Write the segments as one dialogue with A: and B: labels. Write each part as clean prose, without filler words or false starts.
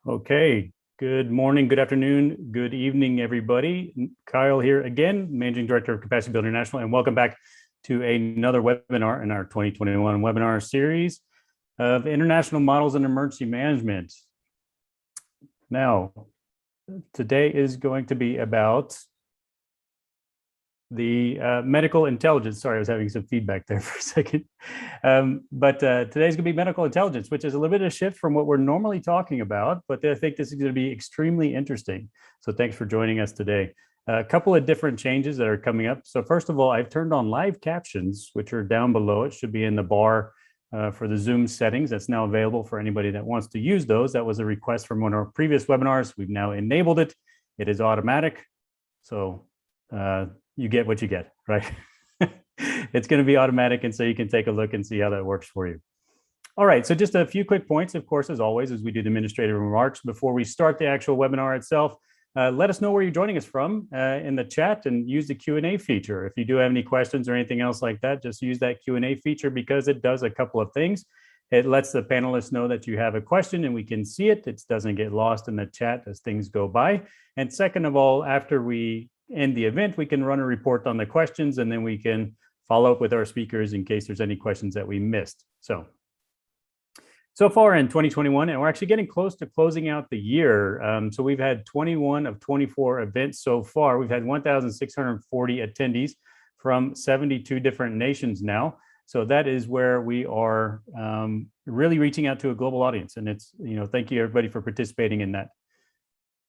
A: Okay, good morning, good afternoon, good evening, everybody. Kyle here again, Managing Director of Capacity Building International, and welcome back to another webinar in our 2021 webinar series of International Models in Emergency Management. Now, today is going to be about the medical intelligence. Sorry, I was having some feedback there for a second. Today's going to be medical intelligence, which is a little bit of a shift from what we're normally talking about, but I think this is going to be extremely interesting. So thanks for joining us today. A couple of different changes that are coming up. So first of all, I've turned on live captions, which are down below. It should be in the bar for the Zoom settings. That's now available for anybody that wants to use those. That was a request from one of our previous webinars. We've now enabled it. It is automatic. So you get what you get, right? It's going to be automatic, and so you can take a look and see how that works for you. All right, so just a few quick points, of course, as always, as we do the administrative remarks before we start the actual webinar itself. Let us know where you're joining us from in the chat, and use the Q&A feature. If you do have any questions or anything else like that, just use that Q&A feature, because it does a couple of things. It lets the panelists know that you have a question and we can see it. It doesn't get lost in the chat as things go by. And second of all, after we end the event, we can run a report on the questions, and then we can follow up with our speakers in case there's any questions that we missed. So far in 2021, and we're actually getting close to closing out the year. So we've had 21 of 24 events so far. We've had 1,640 attendees from 72 different nations now. So that is where we are really reaching out to a global audience. And it's, thank you everybody for participating in that.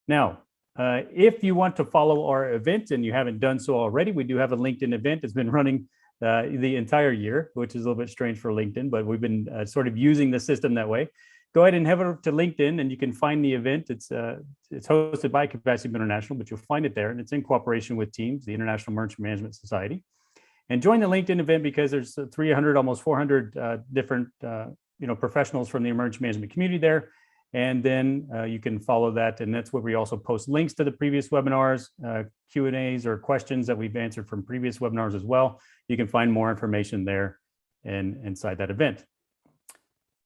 A: Now, if you want to follow our event and you haven't done so already, we do have a LinkedIn event that's been running the entire year, which is a little bit strange for LinkedIn, but we've been sort of using the system that way. Go ahead and head over to LinkedIn and you can find the event. It's hosted by Complacency International, but you'll find it there, and it's in cooperation with TEAMS, the International Emergency Management Society. And join the LinkedIn event because there's 300, almost 400 different professionals from the emergency management community there. And then you can follow that, and that's where we also post links to the previous webinars, Q&As or questions that we've answered from previous webinars as well. You can find more information there and inside that event.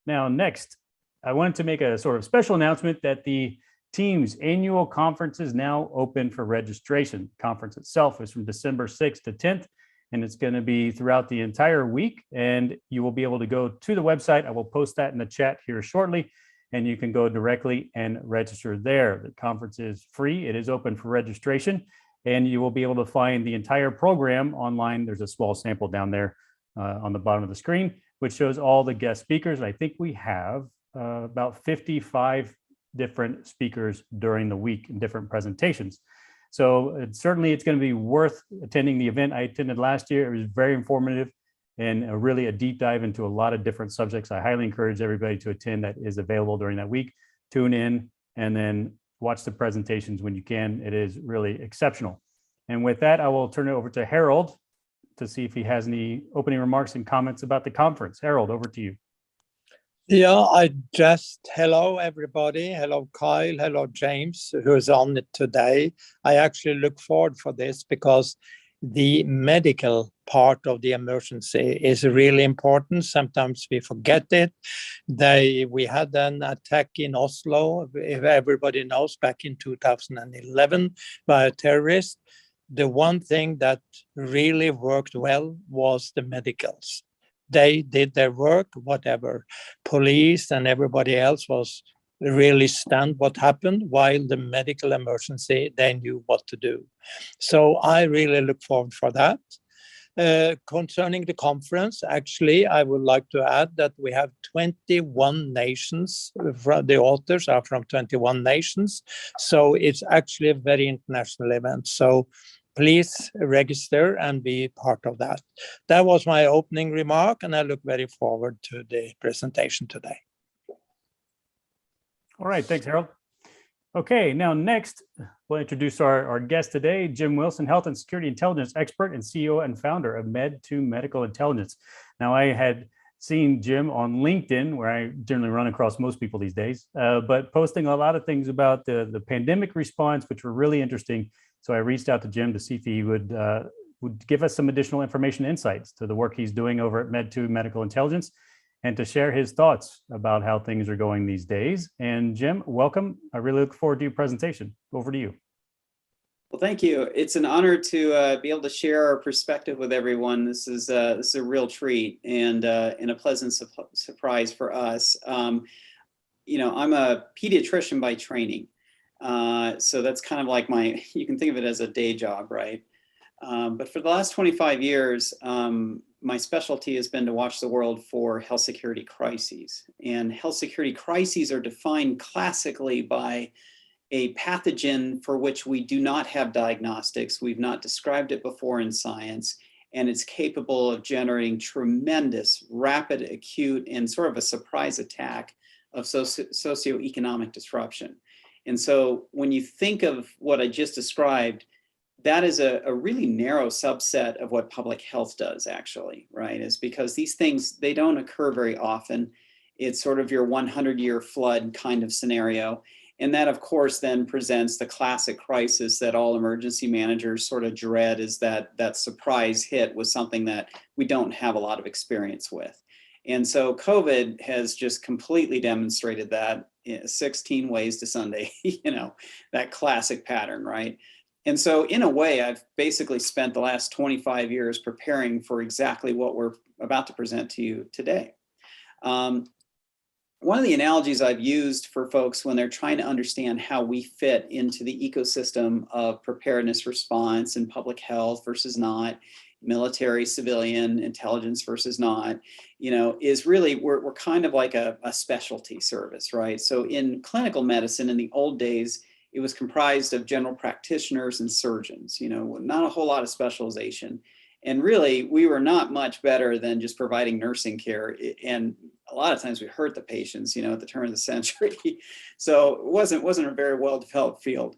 A: Now, next, I wanted to make a sort of special announcement that the TEAMS annual conference is now open for registration. The conference itself is from December 6th to 10th, and it's going to be throughout the entire week, and you will be able to go to the website. I will post that in the chat here shortly, and you can go directly and register there. The conference is free. It is open for registration, and you will be able to find the entire program online. There's a small sample down there on the bottom of the screen, which shows all the guest speakers. I think we have about 55 different speakers during the week in different presentations. So certainly it's going to be worth attending the event. I attended last year. It was very informative and really a deep dive into a lot of different subjects. I highly encourage everybody to attend. That is available during that week. Tune in and then watch the presentations when you can. It is really exceptional. And with that, I will turn it over to Harold to see if he has any opening remarks and comments about the conference. Harold, over to you.
B: Yeah, hello everybody. Hello Kyle, hello James, who is on it today. I actually look forward for this because the medical part of the emergency is really important. Sometimes we forget it. We had an attack in Oslo, if everybody knows, back in 2011 by a terrorist. The one thing that really worked well was the medicals. They did their work, whatever. Police and everybody else was really stunned what happened, while the medical emergency, they knew what to do. So I really look forward for that. Concerning the conference, actually, I would like to add that we have 21 nations. The authors are from 21 nations. So it's actually a very international event. So please register and be part of that. That was my opening remark, and I look very forward to the presentation today.
A: All right, thanks, Harold. Okay, now next, we'll introduce our guest today, Jim Wilson, Health and Security Intelligence Expert and CEO and founder of Med2 Medical Intelligence. Now, I had seen Jim on LinkedIn, where I generally run across most people these days, but posting a lot of things about the pandemic response, which were really interesting. So I reached out to Jim to see if he would give us some additional information insights to the work he's doing over at Med2 Medical Intelligence. and to share his thoughts about how things are going these days. And Jim, welcome. I really look forward to your presentation. Over to you.
C: Well, thank you. It's an honor to be able to share our perspective with everyone. This is a real treat and a pleasant surprise for us. You know, I'm a pediatrician by training. So that's kind of like you can think of it as a day job, right? But for the last 25 years, my specialty has been to watch the world for health security crises. And health security crises are defined classically by a pathogen for which we do not have diagnostics. We've not described it before in science, and it's capable of generating tremendous, rapid, acute, and sort of a surprise attack of socioeconomic disruption. And so when you think of what I just described, that is a really narrow subset of what public health does, actually, right? Is because these things, they don't occur very often. It's sort of your 100-year flood kind of scenario. And that, of course, then presents the classic crisis that all emergency managers sort of dread, is that surprise hit with something that we don't have a lot of experience with. And so COVID has just completely demonstrated that 16 ways to Sunday, you know, that classic pattern, right? And so in a way, I've basically spent the last 25 years preparing for exactly what we're about to present to you today. One of the analogies I've used for folks when they're trying to understand how we fit into the ecosystem of preparedness response and public health versus not, military, civilian, intelligence versus not, you know, is really we're kind of like a specialty service, right? So in clinical medicine in the old days, it was comprised of general practitioners and surgeons, you know, not a whole lot of specialization. And really, we were not much better than just providing nursing care. And a lot of times we hurt the patients, you know, at the turn of the century. So it wasn't a very well-developed field.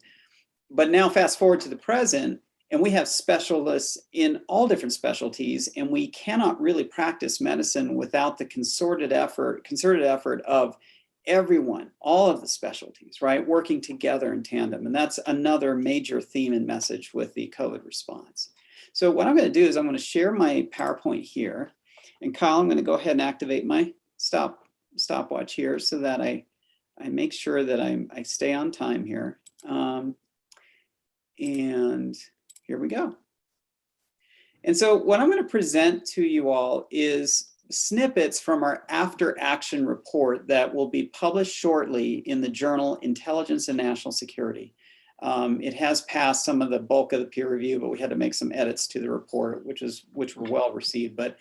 C: But now fast forward to the present, and we have specialists in all different specialties, and we cannot really practice medicine without the concerted effort of everyone, all of the specialties, right, working together in tandem. And that's another major theme and message with the COVID response. So what I'm going to do is I'm going to share my PowerPoint here. And Kyle, I'm going to go ahead and activate my stopwatch here so that I make sure that I stay on time here. And here we go. And so what I'm going to present to you all is snippets from our after action report that will be published shortly in the journal Intelligence and National Security. It has passed some of the bulk of the peer review, but we had to make some edits to the report, which were well received. But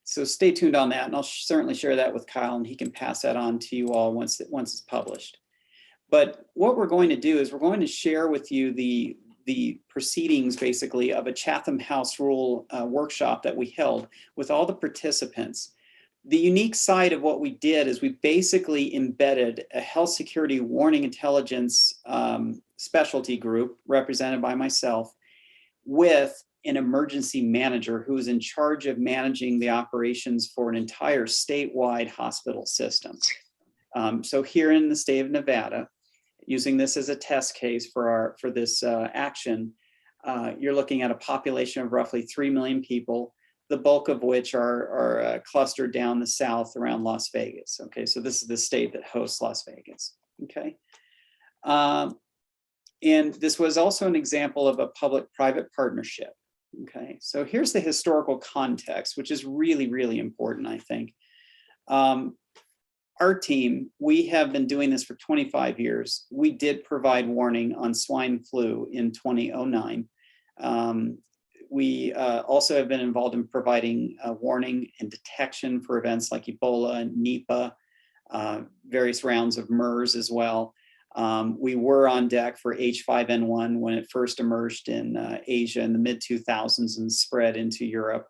C: so stay tuned on that, and I'll certainly share that with Kyle, and he can pass that on to you all once it's published. But what we're going to do is we're going to share with you the proceedings, basically, of a Chatham House Rule workshop that we held with all the participants. The unique side of what we did is we basically embedded a health security warning intelligence specialty group represented by myself with an emergency manager who is in charge of managing the operations for an entire statewide hospital system. So here in the state of Nevada, using this as a test case for this action, you're looking at a population of roughly 3 million people, the bulk of which are clustered down the south around Las Vegas. Okay, so this is the state that hosts Las Vegas. Okay, and this was also an example of a public-private partnership. Okay, so here's the historical context, which is really, really important, I think. Our team, we have been doing this for 25 years. We did provide warning on swine flu in 2009. We also have been involved in providing warning and detection for events like Ebola, Nipah, various rounds of MERS as well. We were on deck for H5N1 when it first emerged in Asia in the mid-2000s and spread into Europe.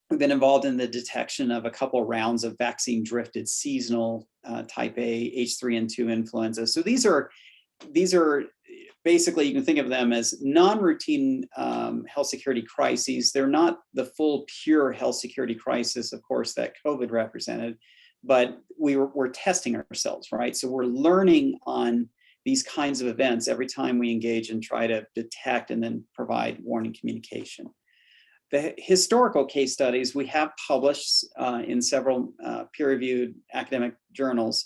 C: We've been involved in the detection of a couple rounds of vaccine-drifted seasonal type A, H3N2 influenza. So these are basically, you can think of them as non-routine health security crises. They're not the full pure health security crisis, of course, that COVID represented, but we're testing ourselves, right? So we're learning on these kinds of events every time we engage and try to detect and then provide warning communication. The historical case studies we have published in several peer-reviewed academic journals,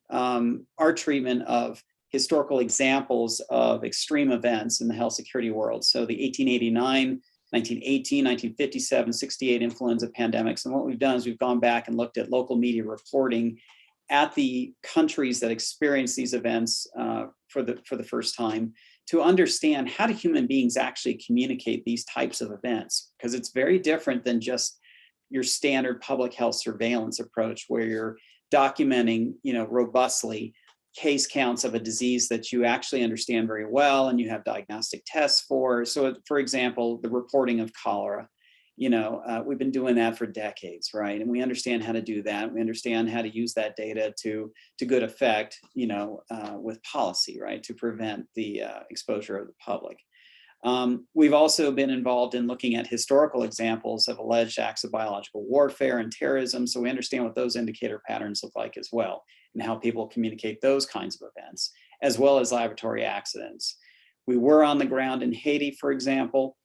C: our treatment of historical examples of extreme events in the health security world. So the 1889, 1918, 1957, 68 influenza pandemics. And what we've done is we've gone back and looked at local media reporting at the countries that experienced these events for the first time, to understand how do human beings actually communicate these types of events, because it's very different than just your standard public health surveillance approach where you're documenting, robustly case counts of a disease that you actually understand very well and you have diagnostic tests for. So for example, the reporting of cholera, we've been doing that for decades, right? And we understand how to do that. We understand how to use that data to good effect, with policy, right? To prevent the exposure of the public. We've also been involved in looking at historical examples of alleged acts of biological warfare and terrorism. So we understand what those indicator patterns look like as well, and how people communicate those kinds of events, as well as laboratory accidents. We were on the ground in Haiti, for example.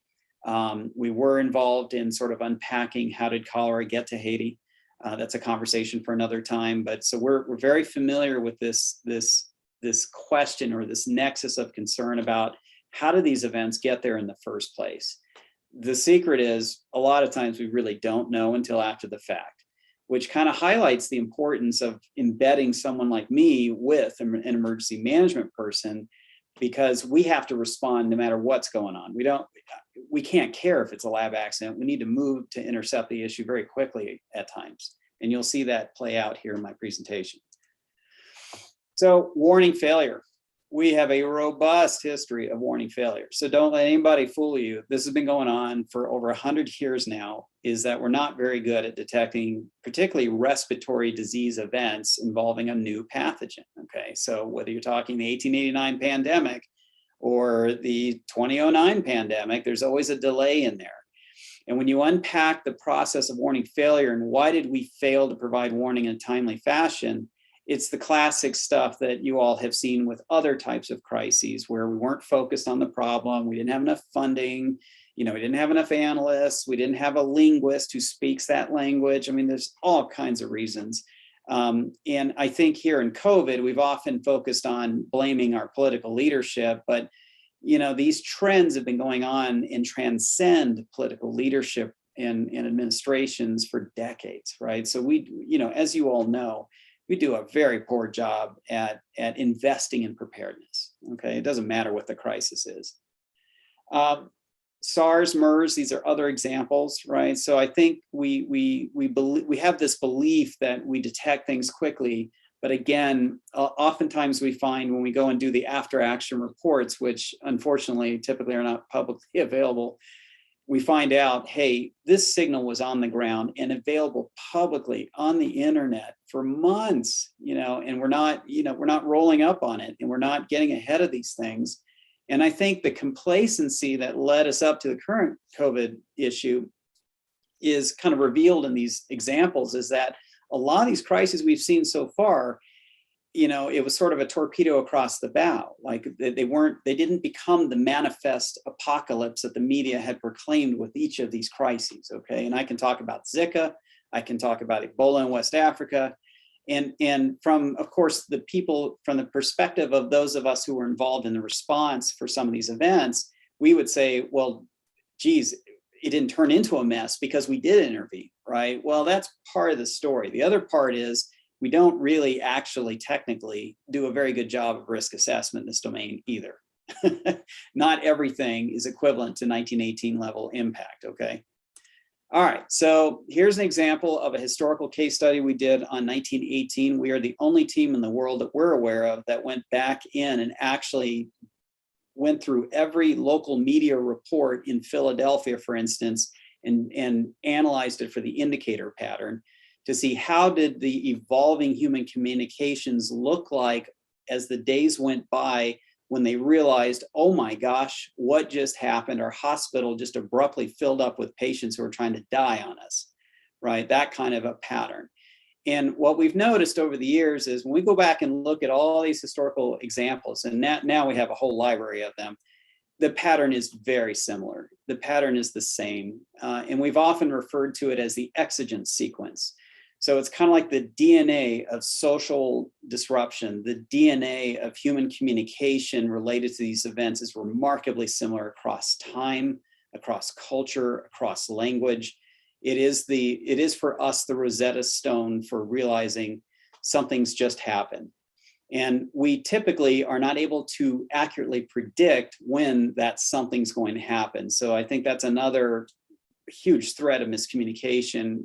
C: We were involved in sort of unpacking how did cholera get to Haiti. That's a conversation for another time. But so we're very familiar with this question, or this nexus of concern about how do these events get there in the first place. The secret is a lot of times we really don't know until after the fact, which kind of highlights the importance of embedding someone like me with an emergency management person, because we have to respond no matter what's going on. We can't care if it's a lab accident. We need to move to intercept the issue very quickly at times. And you'll see that play out here in my presentation. So warning failure. We have a robust history of warning failure. So don't let anybody fool you. This has been going on for over 100 years now, is that we're not very good at detecting particularly respiratory disease events involving a new pathogen, okay? So whether you're talking the 1889 pandemic or the 2009 pandemic, there's always a delay in there. And when you unpack the process of warning failure and why did we fail to provide warning in a timely fashion, it's the classic stuff that you all have seen with other types of crises where we weren't focused on the problem, we didn't have enough funding, we didn't have enough analysts, we didn't have a linguist who speaks that language. I mean, there's all kinds of reasons. And I think here in COVID, we've often focused on blaming our political leadership, but these trends have been going on and transcend political leadership and administrations for decades, right? So we, as you all know, we do a very poor job at investing in preparedness. Okay, it doesn't matter what the crisis is. SARS, MERS, these are other examples, right? So I think we have this belief that we detect things quickly, but again, oftentimes we find when we go and do the after action reports, which unfortunately typically are not publicly available, we find out, hey, this signal was on the ground and available publicly on the internet for months, and we're not rolling up on it, and we're not getting ahead of these things. And I think the complacency that led us up to the current COVID issue is kind of revealed in these examples, is that a lot of these crises we've seen so far, it was sort of a torpedo across the bow. Like they didn't become the manifest apocalypse that the media had proclaimed with each of these crises, okay? And I can talk about Zika, I can talk about Ebola in West Africa, and from, of course, from the perspective of those of us who were involved in the response for some of these events, we would say, well, geez, it didn't turn into a mess because we did intervene, right? Well, that's part of the story. The other part is we don't really actually technically do a very good job of risk assessment in this domain either. Not everything is equivalent to 1918 level impact, okay? All right, so here's an example of a historical case study we did on 1918. We are the only team in the world that we're aware of that went back in and actually went through every local media report in Philadelphia, for instance, and analyzed it for the indicator pattern to see how did the evolving human communications look like as the days went by when they realized, oh my gosh, what just happened? Our hospital just abruptly filled up with patients who are trying to die on us, right? That kind of a pattern. And what we've noticed over the years is when we go back and look at all these historical examples, and now we have a whole library of them, the pattern is very similar. The pattern is the same. And we've often referred to it as the exigent sequence. So it's kind of like the DNA of social disruption, the DNA of human communication related to these events is remarkably similar across time, across culture, across language. It is for us the Rosetta Stone for realizing something's just happened. And we typically are not able to accurately predict when that something's going to happen. So I think that's another huge threat of miscommunication,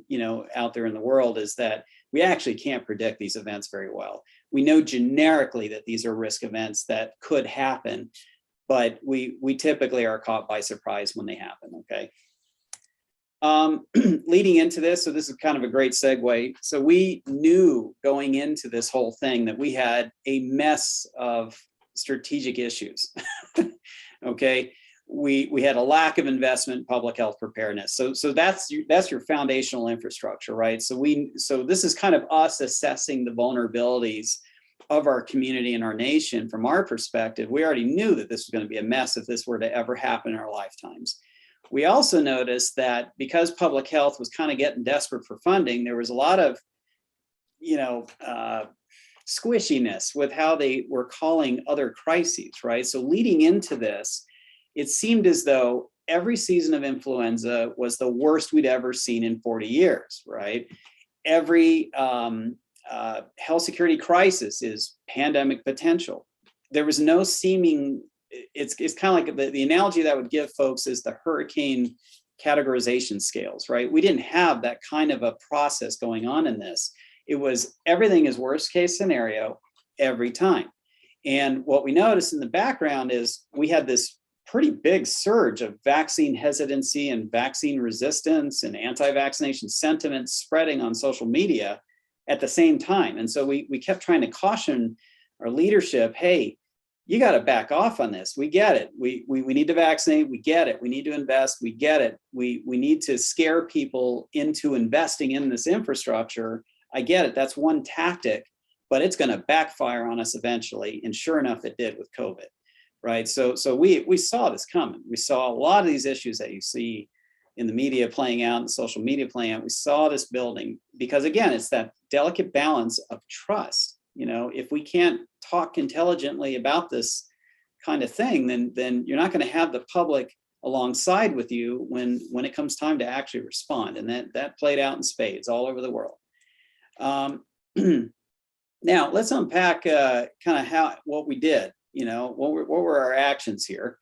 C: out there in the world, is that we actually can't predict these events very well. We know generically that these are risk events that could happen, but we typically are caught by surprise when they happen. Okay. Leading into this, so this is kind of a great segue. So we knew going into this whole thing that we had a mess of strategic issues. Okay. We had a lack of investment in public health preparedness. So that's your foundational infrastructure, right? So this is kind of us assessing the vulnerabilities of our community and our nation from our perspective. We already knew that this was going to be a mess if this were to ever happen in our lifetimes. We also noticed that because public health was kind of getting desperate for funding, there was a lot of, squishiness with how they were calling other crises, right? So leading into this, it seemed as though every season of influenza was the worst we'd ever seen in 40 years, right? Every health security crisis is pandemic potential. There was no seeming, it's kind of like the analogy that I would give folks is the hurricane categorization scales, right? We didn't have that kind of a process going on in this. It was everything is worst case scenario every time. And what we noticed in the background is we had this pretty big surge of vaccine hesitancy and vaccine resistance and anti-vaccination sentiment spreading on social media at the same time. And so we kept trying to caution our leadership, hey, you got to back off on this. We get it. We need to vaccinate. We get it. We need to invest. We get it. We need to scare people into investing in this infrastructure. I get it. That's one tactic, but it's going to backfire on us eventually. And sure enough, it did with COVID. Right. So we saw this coming. We saw a lot of these issues that you see in the media playing out and social media playing out. We saw this building because, again, it's that delicate balance of trust. If we can't talk intelligently about this kind of thing, then you're not going to have the public alongside with you when it comes time to actually respond. And that played out in spades all over the world. Now let's unpack kind of what we did. What were our actions here?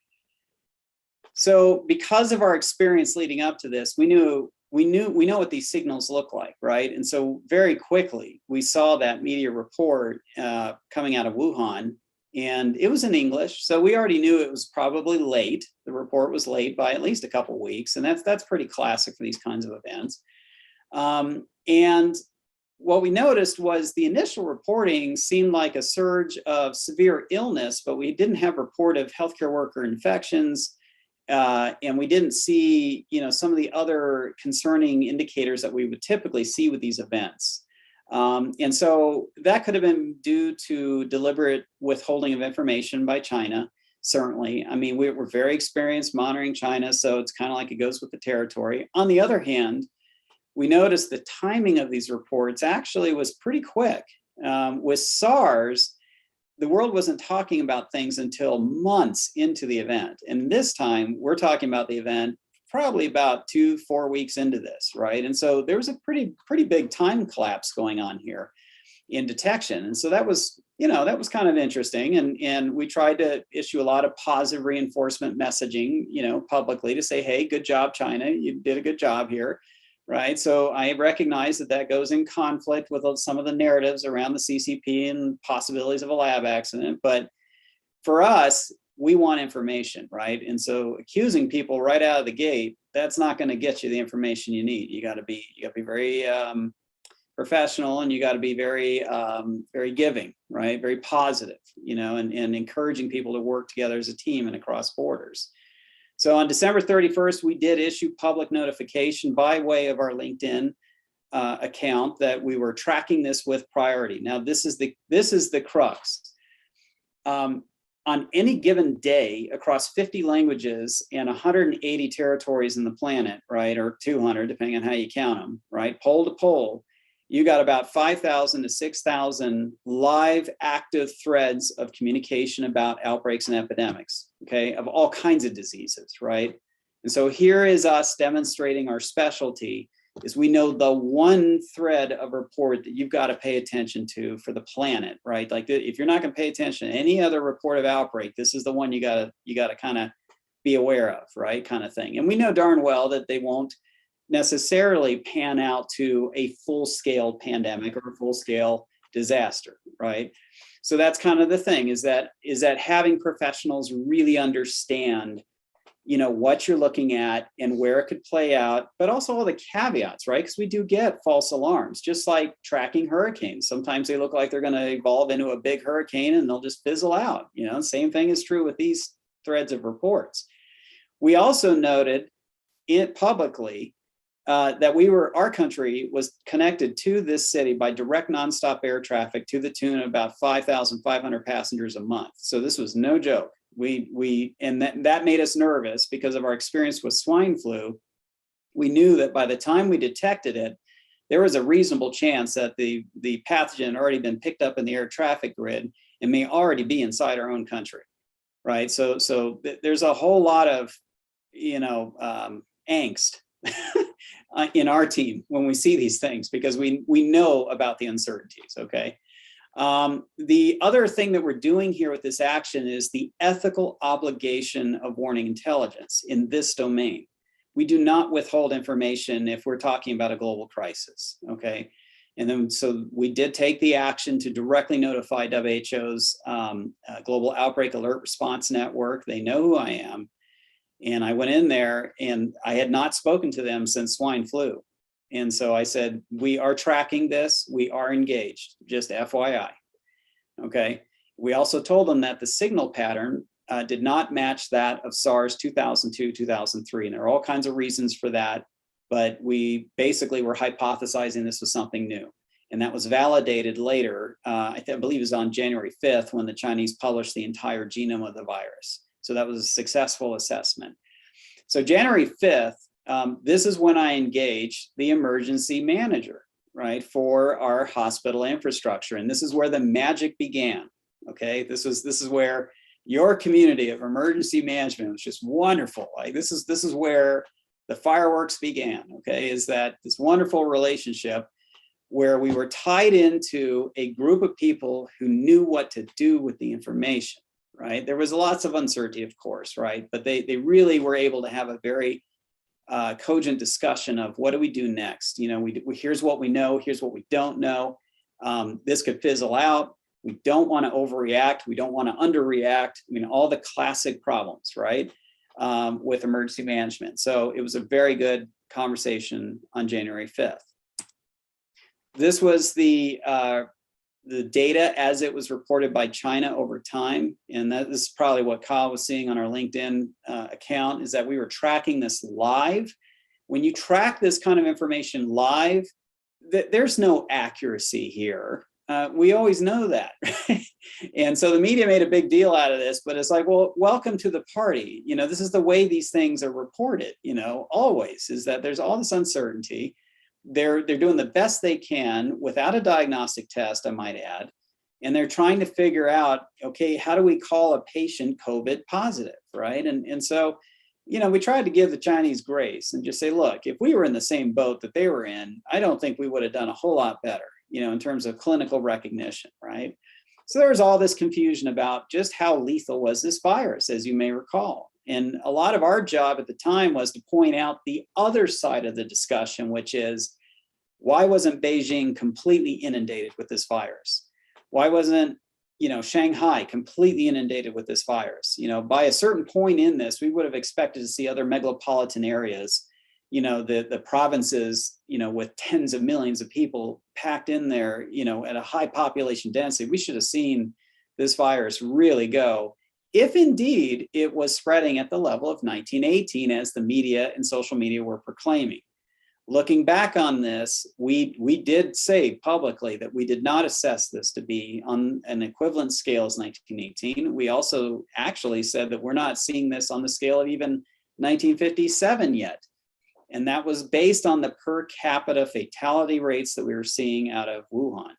C: So because of our experience leading up to this, we know what these signals look like, right? And so very quickly, we saw that media report coming out of Wuhan, and it was in English. So we already knew it was probably late. The report was late by at least a couple of weeks, and that's pretty classic for these kinds of events. And what we noticed was the initial reporting seemed like a surge of severe illness, but we didn't have report of healthcare worker infections. And we didn't see, some of the other concerning indicators that we would typically see with these events. And so that could have been due to deliberate withholding of information by China, certainly. I mean, we're very experienced monitoring China, so it's kind of like it goes with the territory. On the other hand, we noticed the timing of these reports actually was pretty quick. With SARS, the world wasn't talking about things until months into the event. And this time we're talking about the event probably about 2-4 weeks into this, right? And so there was a pretty big time collapse going on here in detection. And so that was kind of interesting. And we tried to issue a lot of positive reinforcement messaging, publicly to say, hey, good job, China. You did a good job here. Right. So I recognize that goes in conflict with some of the narratives around the CCP and possibilities of a lab accident. But for us, we want information, right? And so accusing people right out of the gate, that's not going to get you the information you need. You got to be very professional, and you got to be very giving, right? Very positive, and encouraging people to work together as a team and across borders. So on December 31st, we did issue public notification by way of our LinkedIn account that we were tracking this with priority. Now, this is the crux. on any given day across 50 languages and 180 territories in the planet, right, or 200, depending on how you count them, right, pole to pole, you got about 5,000 to 6,000 live active threads of communication about outbreaks and epidemics, okay, of all kinds of diseases, right? And so here is us demonstrating our specialty is we know the one thread of report that you've got to pay attention to for the planet, right? Like if you're not going to pay attention to any other report of outbreak, this is the one you got to kind of be aware of, right? Kind of thing. And we know darn well that they won't necessarily pan out to a full-scale pandemic or a full-scale disaster, right? So that's kind of the thing is that having professionals really understand, you know, what you're looking at and where it could play out, but also all the caveats, right? Because we do get false alarms, just like tracking hurricanes. Sometimes they look like they're going to evolve into a big hurricane and they'll just fizzle out. You know, same thing is true with these threads of reports. We also noted it publicly that our country was connected to this city by direct nonstop air traffic to the tune of about 5,500 passengers a month. So this was no joke. And that made us nervous because of our experience with swine flu. We knew that by the time we detected it, there was a reasonable chance that the pathogen had already been picked up in the air traffic grid and may already be inside our own country, right? So there's a whole lot of, you know, angst in our team when we see these things because we know about the uncertainties, okay? The other thing that we're doing here with this action is the ethical obligation of warning intelligence in this domain. We do not withhold information if we're talking about a global crisis, okay? And then, so we did take the action to directly notify WHO's Global Outbreak Alert Response Network. They know who I am. And I went in there and I had not spoken to them since swine flu. And so I said, we are tracking this, we are engaged, just FYI, okay? We also told them that the signal pattern did not match that of SARS 2002, 2003, and there are all kinds of reasons for that, but we basically were hypothesizing this was something new. And that was validated later, I believe it was on January 5th when the Chinese published the entire genome of the virus. So that was a successful assessment. So January 5th, this is when I engaged the emergency manager, right, for our hospital infrastructure. And this is where the magic began, okay? This is where your community of emergency management was just wonderful. Like this is where the fireworks began, okay? Is that this wonderful relationship where we were tied into a group of people who knew what to do with the information, right? There was lots of uncertainty, of course, right? But they really were able to have a very cogent discussion of what do we do next? You know, here's what we know, here's what we don't know. This could fizzle out. We don't want to overreact. We don't want to underreact. I mean, all the classic problems, right? With emergency management. So it was a very good conversation on January 5th. This was the data as it was reported by China over time. And that is probably what Kyle was seeing on our LinkedIn account, is that we were tracking this live. When you track this kind of information live, there's no accuracy here. We always know that. Right? And so the media made a big deal out of this, but it's like, well, welcome to the party. You know, this is the way these things are reported, you know, always, is that there's all this uncertainty. They're doing the best they can without a diagnostic test, I might add. And they're trying to figure out, okay, how do we call a patient COVID positive, right? And so, you know, we tried to give the Chinese grace and just say, look, if we were in the same boat that they were in, I don't think we would have done a whole lot better, you know, in terms of clinical recognition, right? So there was all this confusion about just how lethal was this virus, as you may recall. And a lot of our job at the time was to point out the other side of the discussion, which is, why wasn't Beijing completely inundated with this virus? Why wasn't, you know, Shanghai completely inundated with this virus? You know, by a certain point in this, we would have expected to see other megalopolitan areas, you know, the provinces, you know, with tens of millions of people packed in there, you know, at a high population density. We should have seen this virus really go, if indeed it was spreading at the level of 1918, as the media and social media were proclaiming. Looking back on this, we did say publicly that we did not assess this to be on an equivalent scale as 1918. We also actually said that we're not seeing this on the scale of even 1957 yet. And that was based on the per capita fatality rates that we were seeing out of Wuhan.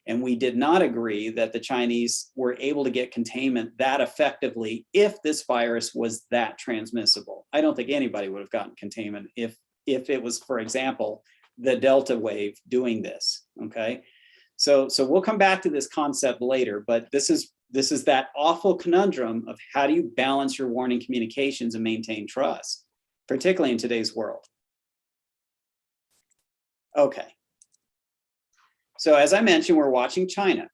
C: And we did not agree that the Chinese were able to get containment that effectively if this virus was that transmissible. I don't think anybody would have gotten containment if it was, for example, the Delta wave doing this, okay? So we'll come back to this concept later, but this is that awful conundrum of how do you balance your warning communications and maintain trust, particularly in today's world. Okay. So as I mentioned, we're watching China.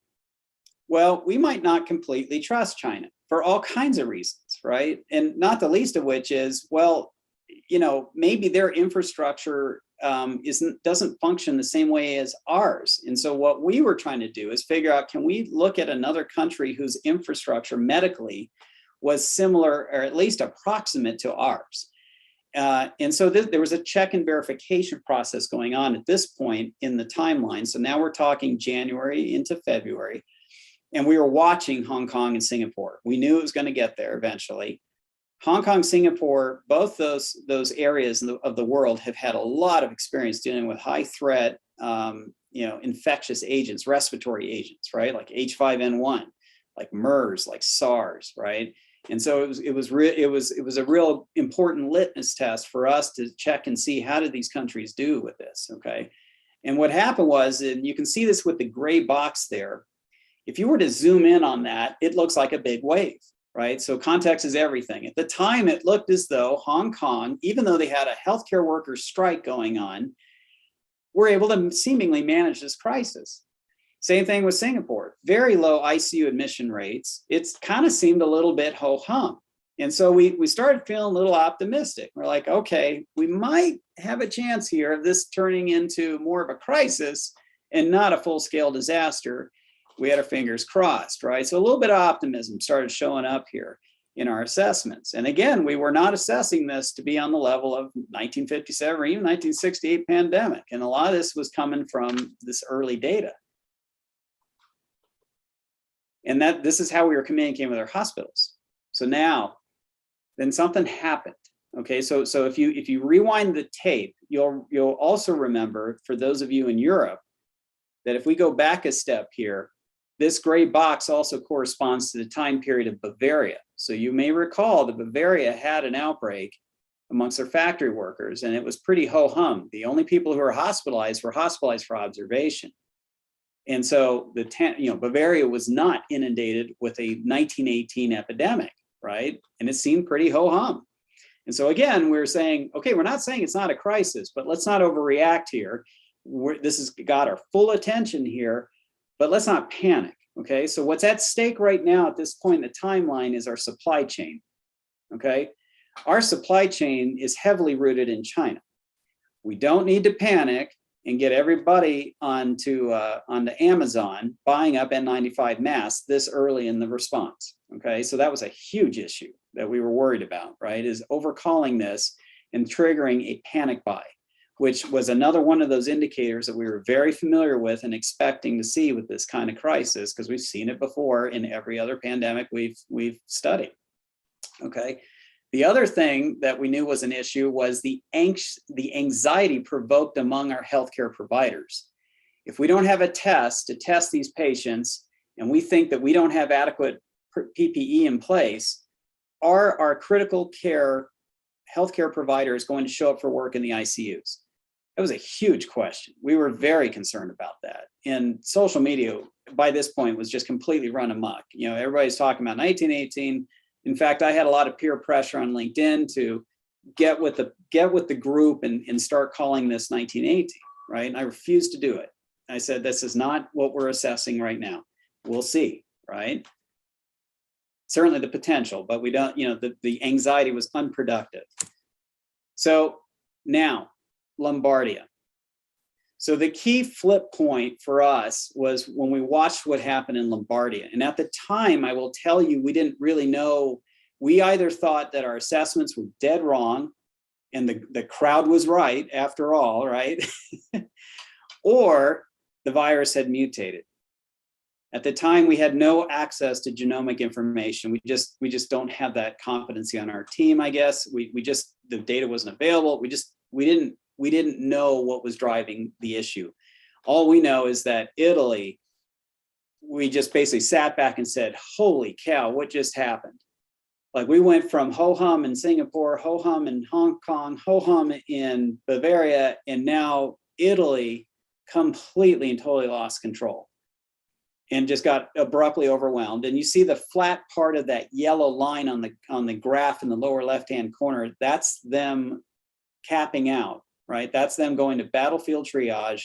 C: Well, we might not completely trust China for all kinds of reasons, right? And not the least of which is, well, you know, maybe their infrastructure doesn't function the same way as ours. And so what we were trying to do is figure out, can we look at another country whose infrastructure medically was similar or at least approximate to ours? And so there was a check and verification process going on at this point in the timeline. So now we're talking January into February, and we were watching Hong Kong and Singapore. We knew it was going to get there eventually. Hong Kong, Singapore, both those areas of the world have had a lot of experience dealing with high threat, infectious agents, respiratory agents, right? Like H5N1, like MERS, like SARS, right? And so it was a real important litmus test for us to check and see how did these countries do with this, okay? And what happened was, and you can see this with the gray box there, if you were to zoom in on that, it looks like a big wave, right? So context is everything. At the time, it looked as though Hong Kong, even though they had a healthcare workers strike going on, were able to seemingly manage this crisis. Same thing with Singapore, very low ICU admission rates. It's kind of seemed a little bit ho-hum. And so we started feeling a little optimistic. We're like, okay, we might have a chance here of this turning into more of a crisis and not a full-scale disaster. We had our fingers crossed, right? So a little bit of optimism started showing up here in our assessments. And again, we were not assessing this to be on the level of 1957 or even 1968 pandemic. And a lot of this was coming from this early data. And this is how we were communicating with our hospitals. So now, then something happened. Okay, so if you rewind the tape, you'll also remember, for those of you in Europe, that if we go back a step here, this gray box also corresponds to the time period of Bavaria. So you may recall that Bavaria had an outbreak amongst their factory workers, and it was pretty ho-hum. The only people who were hospitalized for observation. And so Bavaria was not inundated with a 1918 epidemic, right? And it seemed pretty ho-hum. And so again, we're saying, okay, we're not saying it's not a crisis, but let's not overreact here. This has got our full attention here, but let's not panic, okay? So what's at stake right now at this point in the timeline is our supply chain, okay? Our supply chain is heavily rooted in China. We don't need to panic and get everybody onto Amazon buying up N95 masks this early in the response, okay? So that was a huge issue that we were worried about, right? Is overcalling this and triggering a panic buy, which was another one of those indicators that we were very familiar with and expecting to see with this kind of crisis, because we've seen it before in every other pandemic we've studied, okay? The other thing that we knew was an issue was the anxiety provoked among our healthcare providers. If we don't have a test to test these patients, and we think that we don't have adequate PPE in place, are our critical care healthcare providers going to show up for work in the ICUs? That was a huge question. We were very concerned about that. And social media, by this point, was just completely run amok. You know, everybody's talking about 1918. In fact, I had a lot of peer pressure on LinkedIn to get with the group and start calling this 1918, right? And I refused to do it. I said, this is not what we're assessing right now. We'll see, right? Certainly the potential, but we don't, the anxiety was unproductive. So now, Lombardia. So the key flip point for us was when we watched what happened in Lombardia. And at the time, I will tell you, we didn't really know. We either thought that our assessments were dead wrong and the crowd was right after all, right? Or the virus had mutated. At the time, we had no access to genomic information. We just don't have that competency on our team, I guess. The data wasn't available. We didn't know what was driving the issue. All we know is that Italy, we just basically sat back and said, holy cow, what just happened? Like, we went from ho-hum in Singapore, ho-hum in Hong Kong, ho-hum in Bavaria, and now Italy completely and totally lost control and just got abruptly overwhelmed. And you see the flat part of that yellow line on the graph in the lower left-hand corner. That's them capping out, right? That's them going to battlefield triage.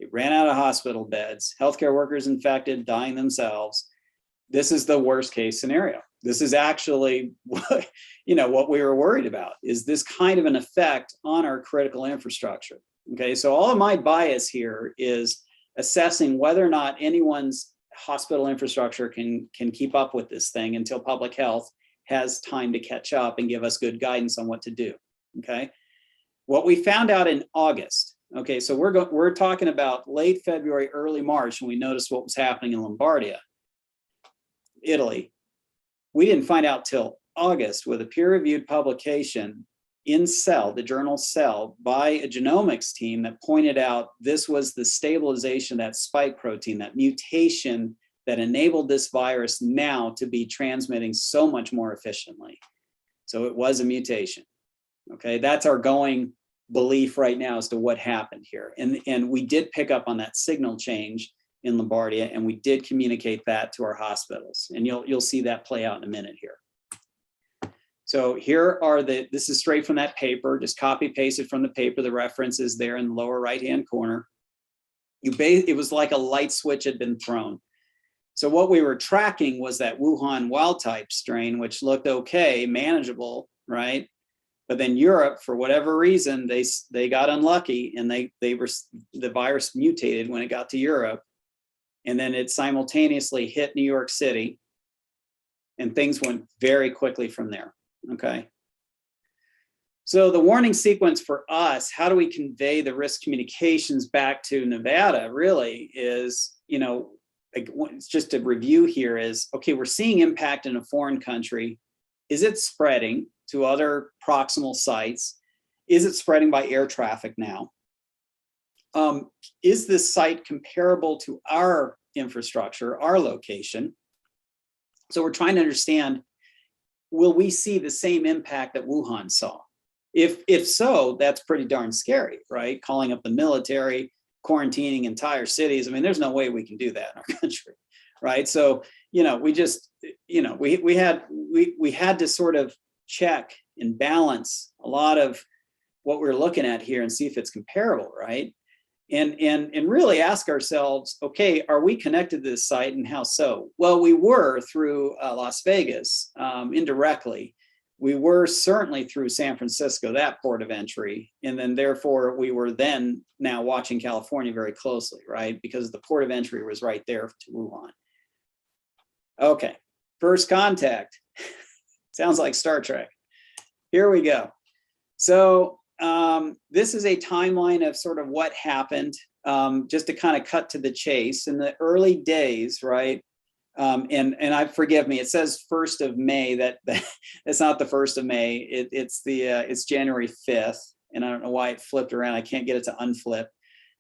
C: It ran out of hospital beds, healthcare workers infected, dying themselves. This is the worst case scenario. This is actually what, what we were worried about, is this kind of an effect on our critical infrastructure. Okay, so all of my bias here is assessing whether or not anyone's hospital infrastructure can keep up with this thing until public health has time to catch up and give us good guidance on what to do. Okay, what we found out in August. Okay, so we're talking about late February, early March, when we noticed what was happening in Lombardia, Italy. We didn't find out till August with a peer-reviewed publication in Cell, the journal Cell, by a genomics team that pointed out this was the stabilization of that spike protein, that mutation that enabled this virus now to be transmitting so much more efficiently. So it was a mutation. Okay, that's our going belief right now as to what happened here. And we did pick up on that signal change in Lombardia, and we did communicate that to our hospitals. And you'll see that play out in a minute here. So here are this is straight from that paper, just copy pasted from the paper. The reference is there in the lower right-hand corner. It was like a light switch had been thrown. So what we were tracking was that Wuhan wild type strain, which looked okay, manageable, right? But then Europe, for whatever reason, they got unlucky, and the virus mutated when it got to Europe, and then it simultaneously hit New York City, and things went very quickly from there. Okay. So the warning sequence for us, how do we convey the risk communications back to Nevada, really is, just to review here is, okay, we're seeing impact in a foreign country. Is it spreading to other proximal sites? Is it spreading by air traffic now? Is this site comparable to our infrastructure, our location? So we're trying to understand, will we see the same impact that Wuhan saw? If so, that's pretty darn scary, right? Calling up the military, quarantining entire cities. I mean, there's no way we can do that in our country, right? So, we just, we had to sort of check and balance a lot of what we're looking at here and see if it's comparable, right? And really ask ourselves, okay, are we connected to this site, and how so? Well, we were through Las Vegas indirectly. We were certainly through San Francisco, that port of entry. And then therefore we were then now watching California very closely, right? Because the port of entry was right there to Wuhan. Okay, first contact. Sounds like Star Trek. Here we go. So this is a timeline of sort of what happened, just to kind of cut to the chase. In the early days, right? And I forgive me, it says 1st of May. That's not the 1st of May. It's January 5th, and I don't know why it flipped around. I can't get it to unflip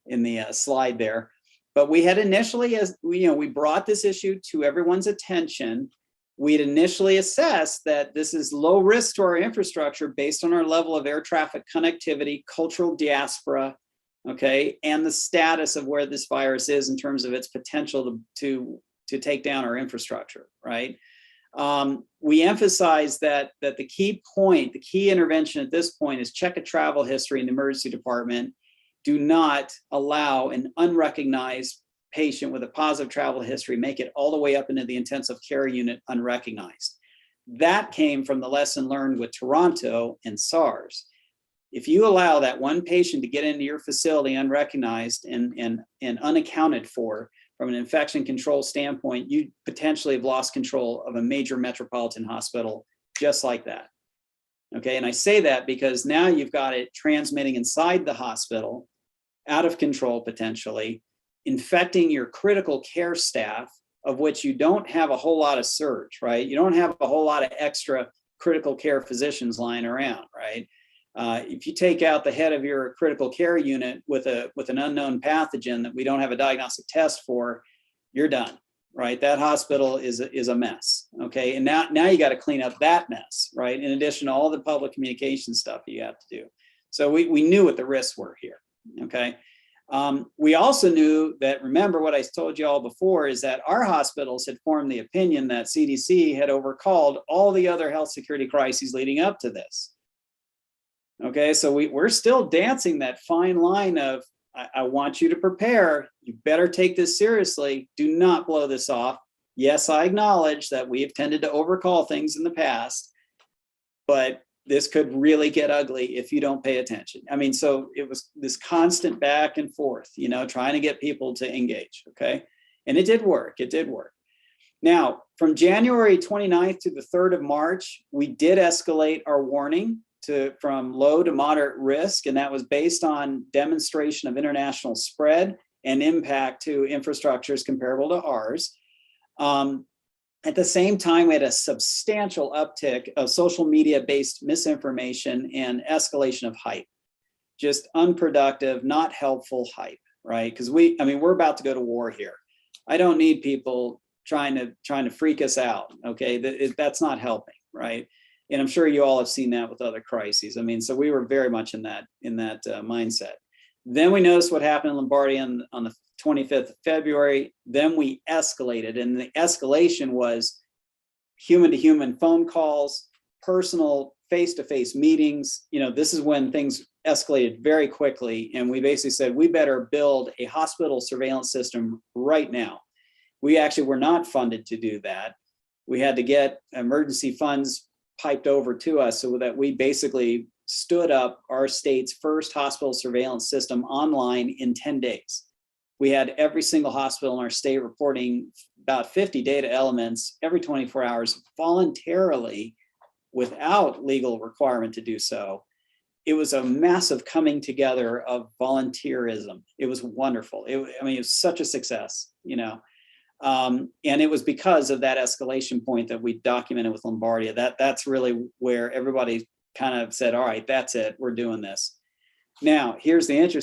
C: in the slide there. But we had initially, we brought this issue to everyone's attention. We'd initially assessed that this is low risk to our infrastructure based on our level of air traffic connectivity, cultural diaspora, okay, and the status of where this virus is in terms of its potential to take down our infrastructure, right? We emphasize that the key point, the key intervention at this point is check a travel history in the emergency department. Do not allow an unrecognized patient with a positive travel history make it all the way up into the intensive care unit unrecognized. That came from the lesson learned with Toronto and SARS. If you allow that one patient to get into your facility unrecognized and unaccounted for from an infection control standpoint, you potentially have lost control of a major metropolitan hospital just like that. Okay, and I say that because now you've got it transmitting inside the hospital, out of control potentially, infecting your critical care staff, of which you don't have a whole lot of surge, right? You don't have a whole lot of extra critical care physicians lying around, right? If you take out the head of your critical care unit with an unknown pathogen that we don't have a diagnostic test for, you're done, right? That hospital is a mess, okay? And now you got to clean up that mess, right? In addition to all the public communication stuff you have to do. So we knew what the risks were here, okay? We also knew that, remember what I told you all before, is that our hospitals had formed the opinion that CDC had overcalled all the other health security crises leading up to this. Okay, so we're still dancing that fine line of, I want you to prepare. You better take this seriously. Do not blow this off. Yes, I acknowledge that we have tended to overcall things in the past, but this could really get ugly if you don't pay attention. I mean, so it was this constant back and forth, you know, trying to get people to engage, okay? And it did work, it did work. Now, from January 29th to the 3rd of March, we did escalate our warning from low to moderate risk, and that was based on demonstration of international spread and impact to infrastructures comparable to ours. At the same time, we had a substantial uptick of social media-based misinformation and escalation of hype. Just unproductive, not helpful hype, right? Because we're about to go to war here. I don't need people trying to freak us out, okay? That's not helping, right? And I'm sure you all have seen that with other crises. I mean, so we were very much in that mindset. Then we noticed what happened in Lombardy on the 25th of February. Then we escalated, and the escalation was human-to-human phone calls, personal face-to-face meetings. You know, this is when things escalated very quickly, and we basically said, we better build a hospital surveillance system right now. We actually were not funded to do that. We had to get emergency funds piped over to us so that we basically stood up our state's first hospital surveillance system online in 10 days. We had every single hospital in our state reporting about 50 data elements every 24 hours voluntarily without legal requirement to do so. It was a massive coming together of volunteerism. It was wonderful. It was such a success, you know. And it was because of that escalation point that we documented with Lombardia. That's really where everybody kind of said, all right, that's it, we're doing this. Now, here's another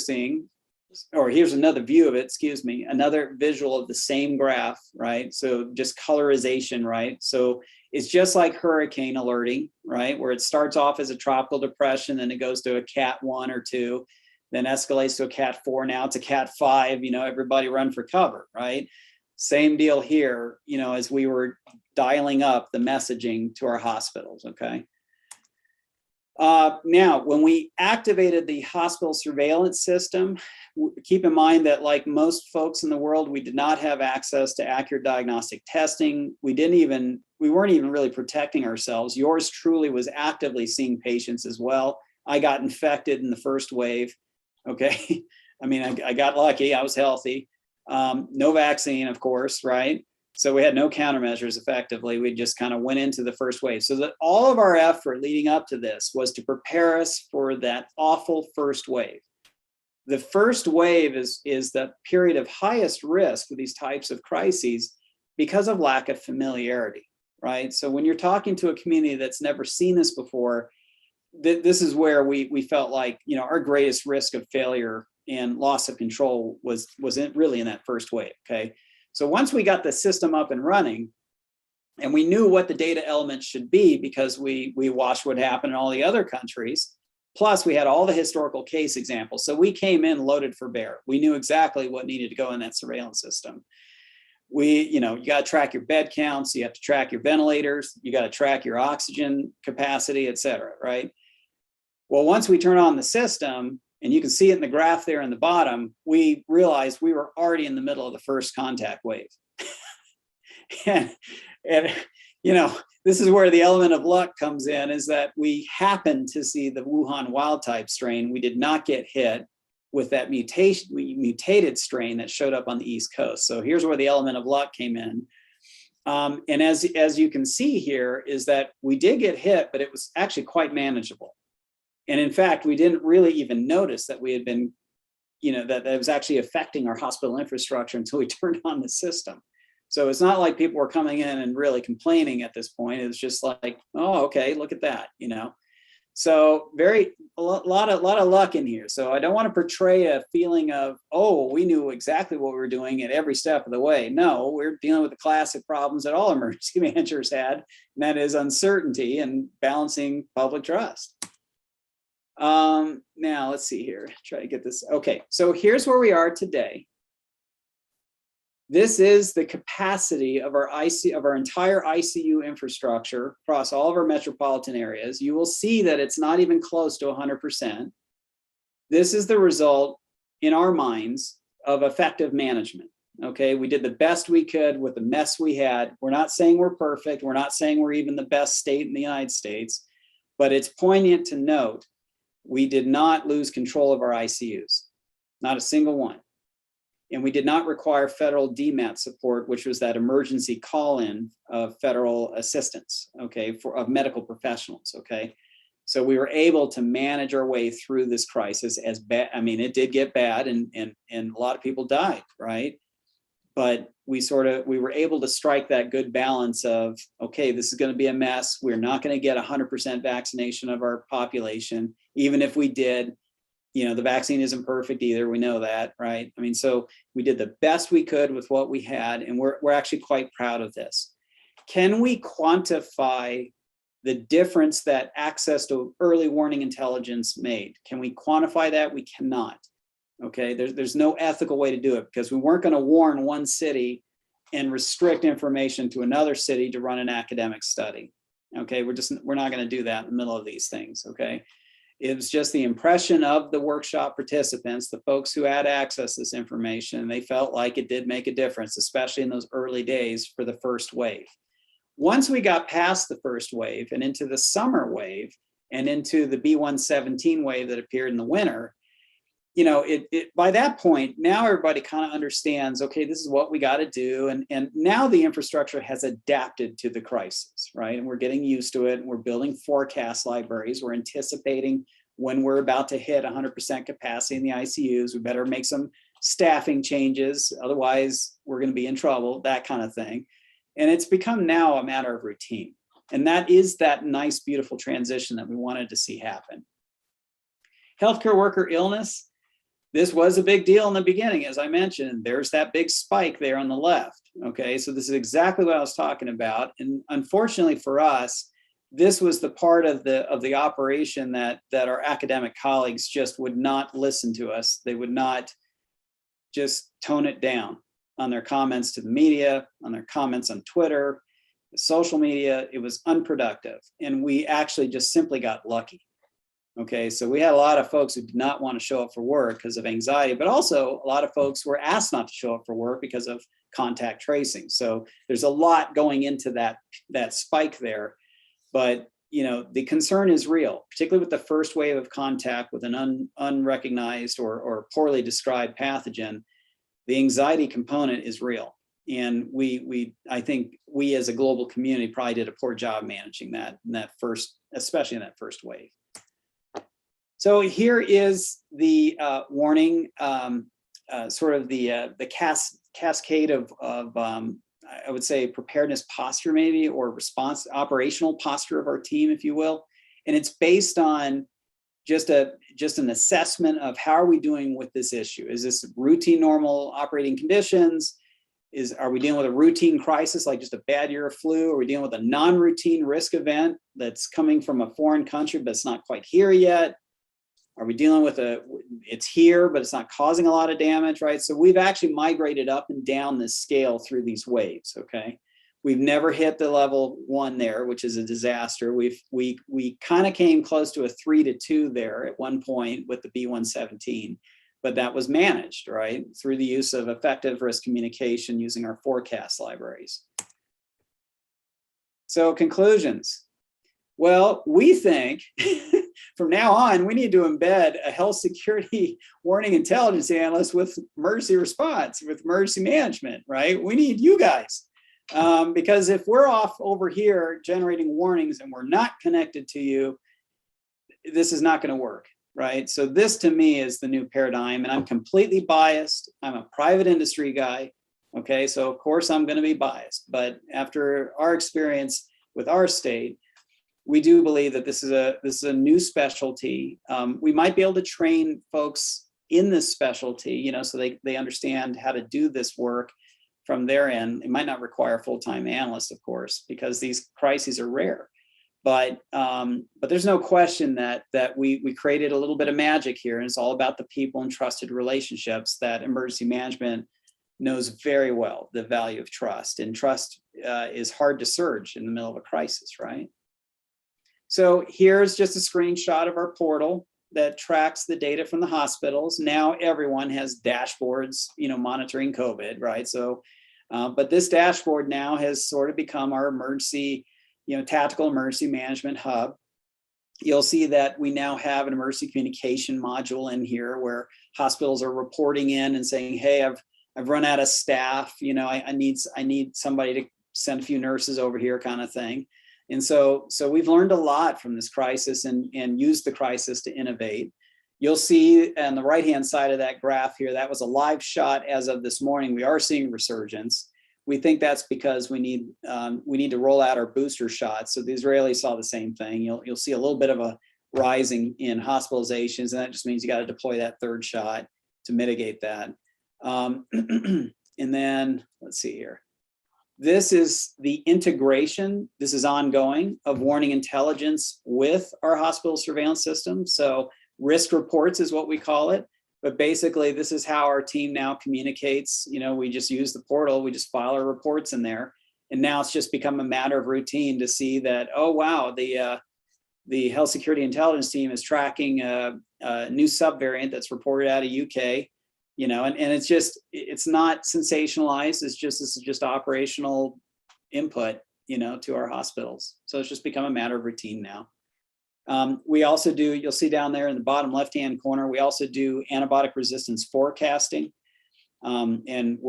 C: view of it, excuse me, another visual of the same graph, right? So just colorization, right? So it's just like hurricane alerting, right? Where it starts off as a tropical depression, then it goes to a Cat 1 or 2, then escalates to a Cat 4, now it's a Cat 5, you know, everybody run for cover, right? Same deal here, you know, as we were dialing up the messaging to our hospitals, okay? Now, when we activated the hospital surveillance system, keep in mind that like most folks in the world, we did not have access to accurate diagnostic testing. We weren't even really protecting ourselves. Yours truly was actively seeing patients as well. I got infected in the first wave, okay? I mean, I got lucky, I was healthy. No vaccine, of course, right? So we had no countermeasures effectively. We just kind of went into the first wave. So that all of our effort leading up to this was to prepare us for that awful first wave. The first wave is the period of highest risk for these types of crises because of lack of familiarity, right? So when you're talking to a community that's never seen this before, this is where we felt like, you know, our greatest risk of failure and loss of control was really in that first wave, okay? So once we got the system up and running, and we knew what the data elements should be because we watched what happened in all the other countries, plus we had all the historical case examples. So we came in loaded for bear. We knew exactly what needed to go in that surveillance system. You got to track your bed counts, you have to track your ventilators, you got to track your oxygen capacity, et cetera, right? Well, once we turn on the system, and you can see it in the graph there in the bottom, we realized we were already in the middle of the first contact wave. and, you know, this is where the element of luck comes in, is that we happened to see the Wuhan wild type strain. We did not get hit with that mutated strain that showed up on the East Coast. So here's where the element of luck came in. And as you can see here, is that we did get hit, but it was actually quite manageable. And in fact, we didn't really even notice that we had been, that was actually affecting our hospital infrastructure until we turned on the system. So it's not like people were coming in and really complaining at this point. It was just like, oh, okay, look at that, So a lot of luck in here. So I don't want to portray a feeling of, oh, we knew exactly what we were doing at every step of the way. No, we're dealing with the classic problems that all emergency managers had, and that is uncertainty and balancing public trust. Now let's see here, try to get this. Okay, so here's where we are today. This is the capacity of our entire ICU infrastructure across all of our metropolitan areas. You will see that it's not even close to 100%. This is the result in our minds of effective management. Okay, we did the best we could with the mess we had. We're not saying we're perfect. We're not saying we're even the best state in the United States, but it's poignant to note we did not lose control of our ICUs, not a single one. And we did not require federal DMAT support, which was that emergency call-in of federal assistance, okay, of medical professionals, okay? So we were able to manage our way through this crisis as bad. I mean, it did get bad and a lot of people died, right? But we were able to strike that good balance of, okay, this is going to be a mess. We're not going to get 100% vaccination of our population. Even if we did, the vaccine isn't perfect either. We know that, right? I mean, so we did the best we could with what we had, and we're actually quite proud of this. Can we quantify the difference that access to early warning intelligence made? Can we quantify that? We cannot. Okay, there's no ethical way to do it, because we weren't going to warn one city and restrict information to another city to run an academic study. Okay, we're not going to do that in the middle of these things. Okay. It was just the impression of the workshop participants, the folks who had access to this information. They felt like it did make a difference, especially in those early days for the first wave. Once we got past the first wave and into the summer wave and into the B117 wave that appeared in the winter, by that point, now everybody kind of understands, okay, this is what we got to do. And now the infrastructure has adapted to the crisis, right? And we're getting used to it. And we're building forecast libraries. We're anticipating when we're about to hit 100% capacity in the ICUs. We better make some staffing changes. Otherwise, we're going to be in trouble, that kind of thing. And it's become now a matter of routine. And that is that nice, beautiful transition that we wanted to see happen. Healthcare worker illness. This was a big deal in the beginning, as I mentioned. There's that big spike there on the left. Okay, so this is exactly what I was talking about. And unfortunately for us, this was the part of the operation that our academic colleagues just would not listen to us. They would not just tone it down on their comments to the media, on their comments on Twitter, social media. It was unproductive. And we actually just simply got lucky. Okay, so we had a lot of folks who did not want to show up for work because of anxiety, but also a lot of folks were asked not to show up for work because of contact tracing. So there's a lot going into that spike there. But the concern is real, particularly with the first wave of contact with an unrecognized or poorly described pathogen. The anxiety component is real. And I think we as a global community probably did a poor job managing that especially in that first wave. So here is the warning, sort of the cascade of I would say preparedness posture maybe, or response operational posture of our team, if you will. And it's based on just an assessment of how are we doing with this issue. Is this routine normal operating conditions? Are we dealing with a routine crisis like just a bad year of flu? Are we dealing with a non-routine risk event that's coming from a foreign country but it's not quite here yet? Are we dealing with it's here, but it's not causing a lot of damage, right? So we've actually migrated up and down this scale through these waves, okay? We've never hit the level 1 there, which is a disaster. We kind of came close to a 3 to 2 there at one point with the B117, but that was managed, right? Through the use of effective risk communication using our forecast libraries. So conclusions. Well, we think from now on, we need to embed a health security warning intelligence analyst with emergency response, with emergency management, right? We need you guys. Because if we're off over here generating warnings and we're not connected to you, this is not going to work, right? So this to me is the new paradigm, and I'm completely biased. I'm a private industry guy. Okay, so of course I'm going to be biased, but after our experience with our state, we do believe that this is a new specialty. We might be able to train folks in this specialty, you know, so they understand how to do this work from their end. It might not require full-time analysts, of course, because these crises are rare. But there's no question that we created a little bit of magic here, and it's all about the people and trusted relationships that emergency management knows very well, the value of trust. And trust is hard to surge in the middle of a crisis, right? So here's just a screenshot of our portal that tracks the data from the hospitals. Now everyone has dashboards, you know, monitoring COVID, right? So, but this dashboard now has sort of become our emergency, you know, tactical emergency management hub. You'll see that we now have an emergency communication module in here where hospitals are reporting in and saying, hey, I've run out of staff, you know, I need somebody to send a few nurses over here, kind of thing. And so we've learned a lot from this crisis and used the crisis to innovate. You'll see on the right-hand side of that graph here, that was a live shot as of this morning. We are seeing resurgence. We think that's because we need to roll out our booster shots. So the Israelis saw the same thing. You'll see a little bit of a rising in hospitalizations, and that just means you got to deploy that third shot to mitigate that. And then let's see here. This is the integration, this is ongoing, of warning intelligence with our hospital surveillance system. So risk reports is what we call it. But basically, this is how our team now communicates. You know, we just use the portal, we just file our reports in there. And now it's just become a matter of routine to see that, oh, wow, the health security intelligence team is tracking a new subvariant that's reported out of UK. You know, and it's not sensationalized. This is just operational input, you know, to our hospitals. So it's just become a matter of routine now. We also do, you'll see down there in the bottom left-hand corner, we also do antibiotic resistance forecasting. And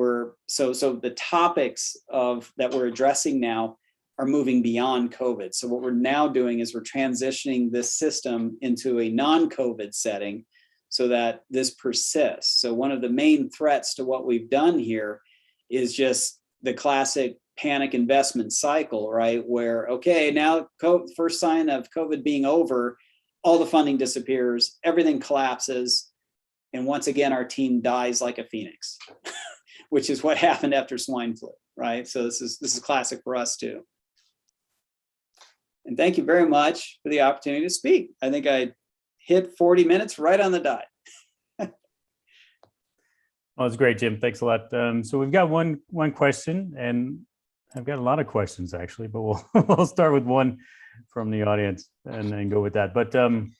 C: so the topics that we're addressing now are moving beyond COVID. So what we're now doing is we're transitioning this system into a non-COVID setting, so that this persists. So one of the main threats to what we've done here is just the classic panic investment cycle, right? Where, okay, now first sign of COVID being over, all the funding disappears, everything collapses, and once again, our team dies like a phoenix, which is what happened after swine flu, right? So this is classic for us too. And thank you very much for the opportunity to speak. I think I hit 40 minutes right on the dot.
A: Oh, it's great, Jim. Thanks a lot. So we've got one question, and I've got a lot of questions actually, but we'll start with one from the audience and then go with that. But the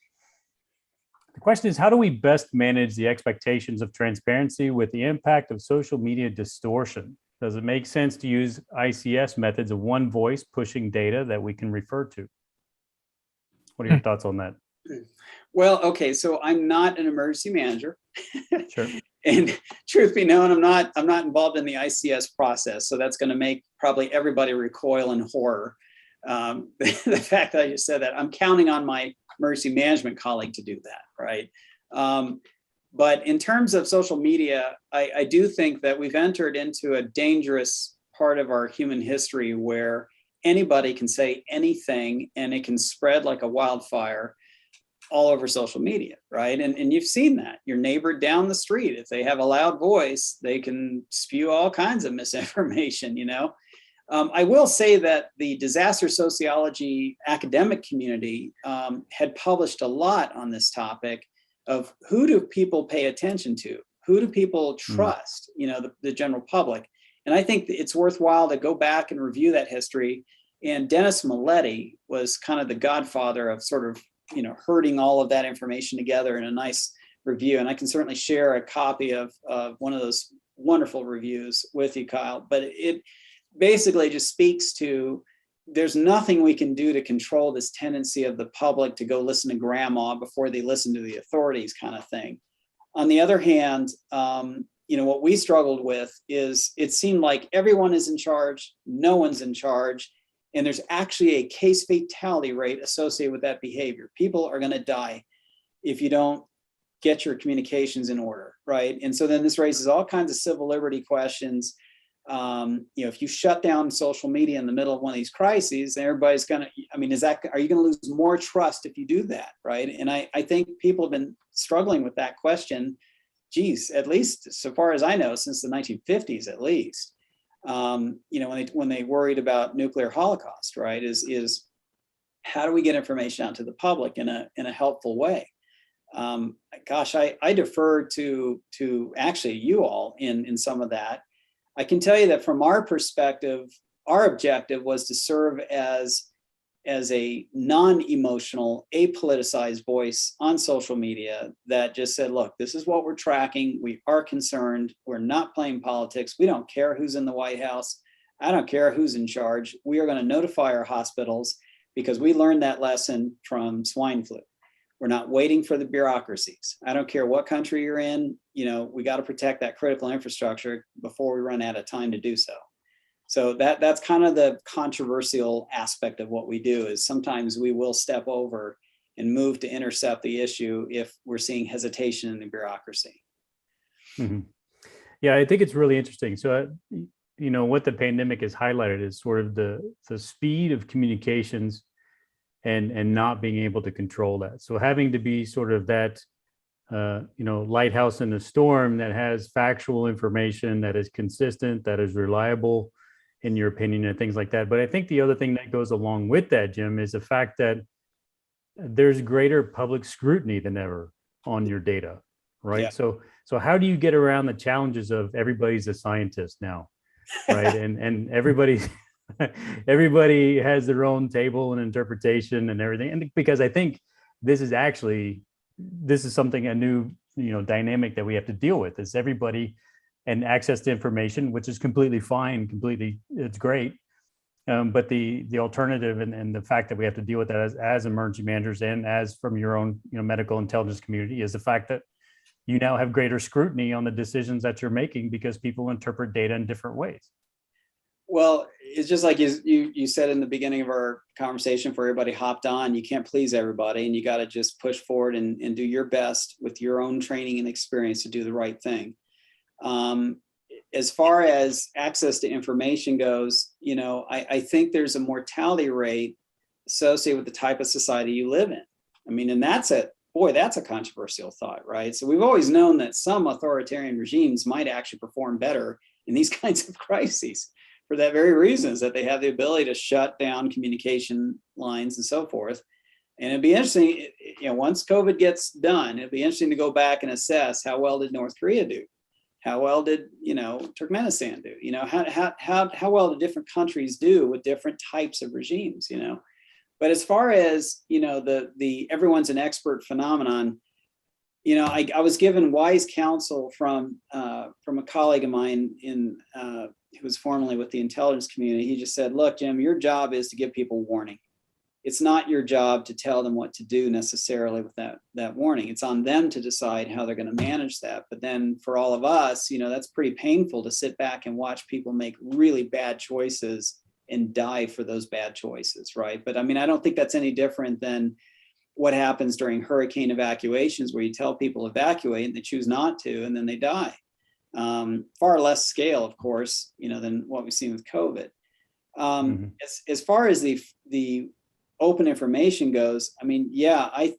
A: question is, how do we best manage the expectations of transparency with the impact of social media distortion? Does it make sense to use ICS methods of one voice pushing data that we can refer to? What are your thoughts on that?
C: Well, okay, so I'm not an emergency manager.
A: Sure.
C: And truth be known, I'm not involved in the ICS process. So that's going to make probably everybody recoil in horror. The fact that I just said that, I'm counting on my emergency management colleague to do that, right? But in terms of social media, I do think that we've entered into a dangerous part of our human history where anybody can say anything and it can spread like a wildfire all over social media, right? And you've seen that. Your neighbor down the street, if they have a loud voice, they can spew all kinds of misinformation, you know? I will say that the disaster sociology academic community had published a lot on this topic of who do people pay attention to? Who do people trust, you know, the general public? And I think it's worthwhile to go back and review that history. And Dennis Milletti was kind of the godfather of sort of, you know, herding all of that information together in a nice review. And I can certainly share a copy of one of those wonderful reviews with you, Kyle. But it basically just speaks to, there's nothing we can do to control this tendency of the public to go listen to grandma before they listen to the authorities kind of thing. On the other hand, what we struggled with is it seemed like everyone is in charge, no one's in charge, and there's actually a case fatality rate associated with that behavior. People are going to die if you don't get your communications in order, right? And so then this raises all kinds of civil liberty questions. If you shut down social media in the middle of one of these crises, everybody's going to, are you going to lose more trust if you do that, right? And I think people have been struggling with that question, at least so far as I know, since the 1950s, at least. When they worried about nuclear holocaust, right, is how do we get information out to the public in a helpful way? I defer to actually you all in some of that. I can tell you that from our perspective, our objective was to serve as a non-emotional, apoliticized voice on social media that just said, look, this is what we're tracking. We are concerned. We're not playing politics. We don't care who's in the White House. I don't care who's in charge. We are going to notify our hospitals because we learned that lesson from swine flu. We're not waiting for the bureaucracies. I don't care what country you're in. We got to protect that critical infrastructure before we run out of time to do so. So that's kind of the controversial aspect of what we do, is sometimes we will step over and move to intercept the issue if we're seeing hesitation in the bureaucracy.
A: Mm-hmm. Yeah, I think it's really interesting. So, what the pandemic has highlighted is sort of the speed of communications and not being able to control that. So having to be sort of that, lighthouse in a storm that has factual information, that is consistent, that is reliable, in your opinion, and things like that. But I think the other thing that goes along with that, Jim, is the fact that there's greater public scrutiny than ever on your data, right? Yeah. So how do you get around the challenges of everybody's a scientist now, right? and everybody has their own table and interpretation and everything. And because I think this is something, a new, dynamic that we have to deal with, is everybody and access to information, which is completely fine, it's great. But the alternative and the fact that we have to deal with that as emergency managers and as from your own medical intelligence community is the fact that you now have greater scrutiny on the decisions that you're making because people interpret data in different ways.
C: Well, it's just like you said in the beginning of our conversation, before everybody hopped on, you can't please everybody, and you got to just push forward and do your best with your own training and experience to do the right thing. As far as access to information goes, I think there's a mortality rate associated with the type of society you live in. And that's a controversial thought, right? So we've always known that some authoritarian regimes might actually perform better in these kinds of crises for that very reason, is that they have the ability to shut down communication lines and so forth. And it'd be interesting, once COVID gets done, it'd be interesting to go back and assess how well did North Korea do? How well did, Turkmenistan do? How well did different countries do with different types of regimes, But as far as, the everyone's an expert phenomenon, I was given wise counsel from a colleague of mine who was formerly with the intelligence community. He just said, look, Jim, your job is to give people warning. It's not your job to tell them what to do necessarily with that warning. It's on them to decide how they're going to manage that. But then for all of us, that's pretty painful to sit back and watch people make really bad choices and die for those bad choices, right? But I don't think that's any different than what happens during hurricane evacuations, where you tell people evacuate and they choose not to, and then they die. Far less scale, of course, than what we've seen with COVID. As far as the open information goes, I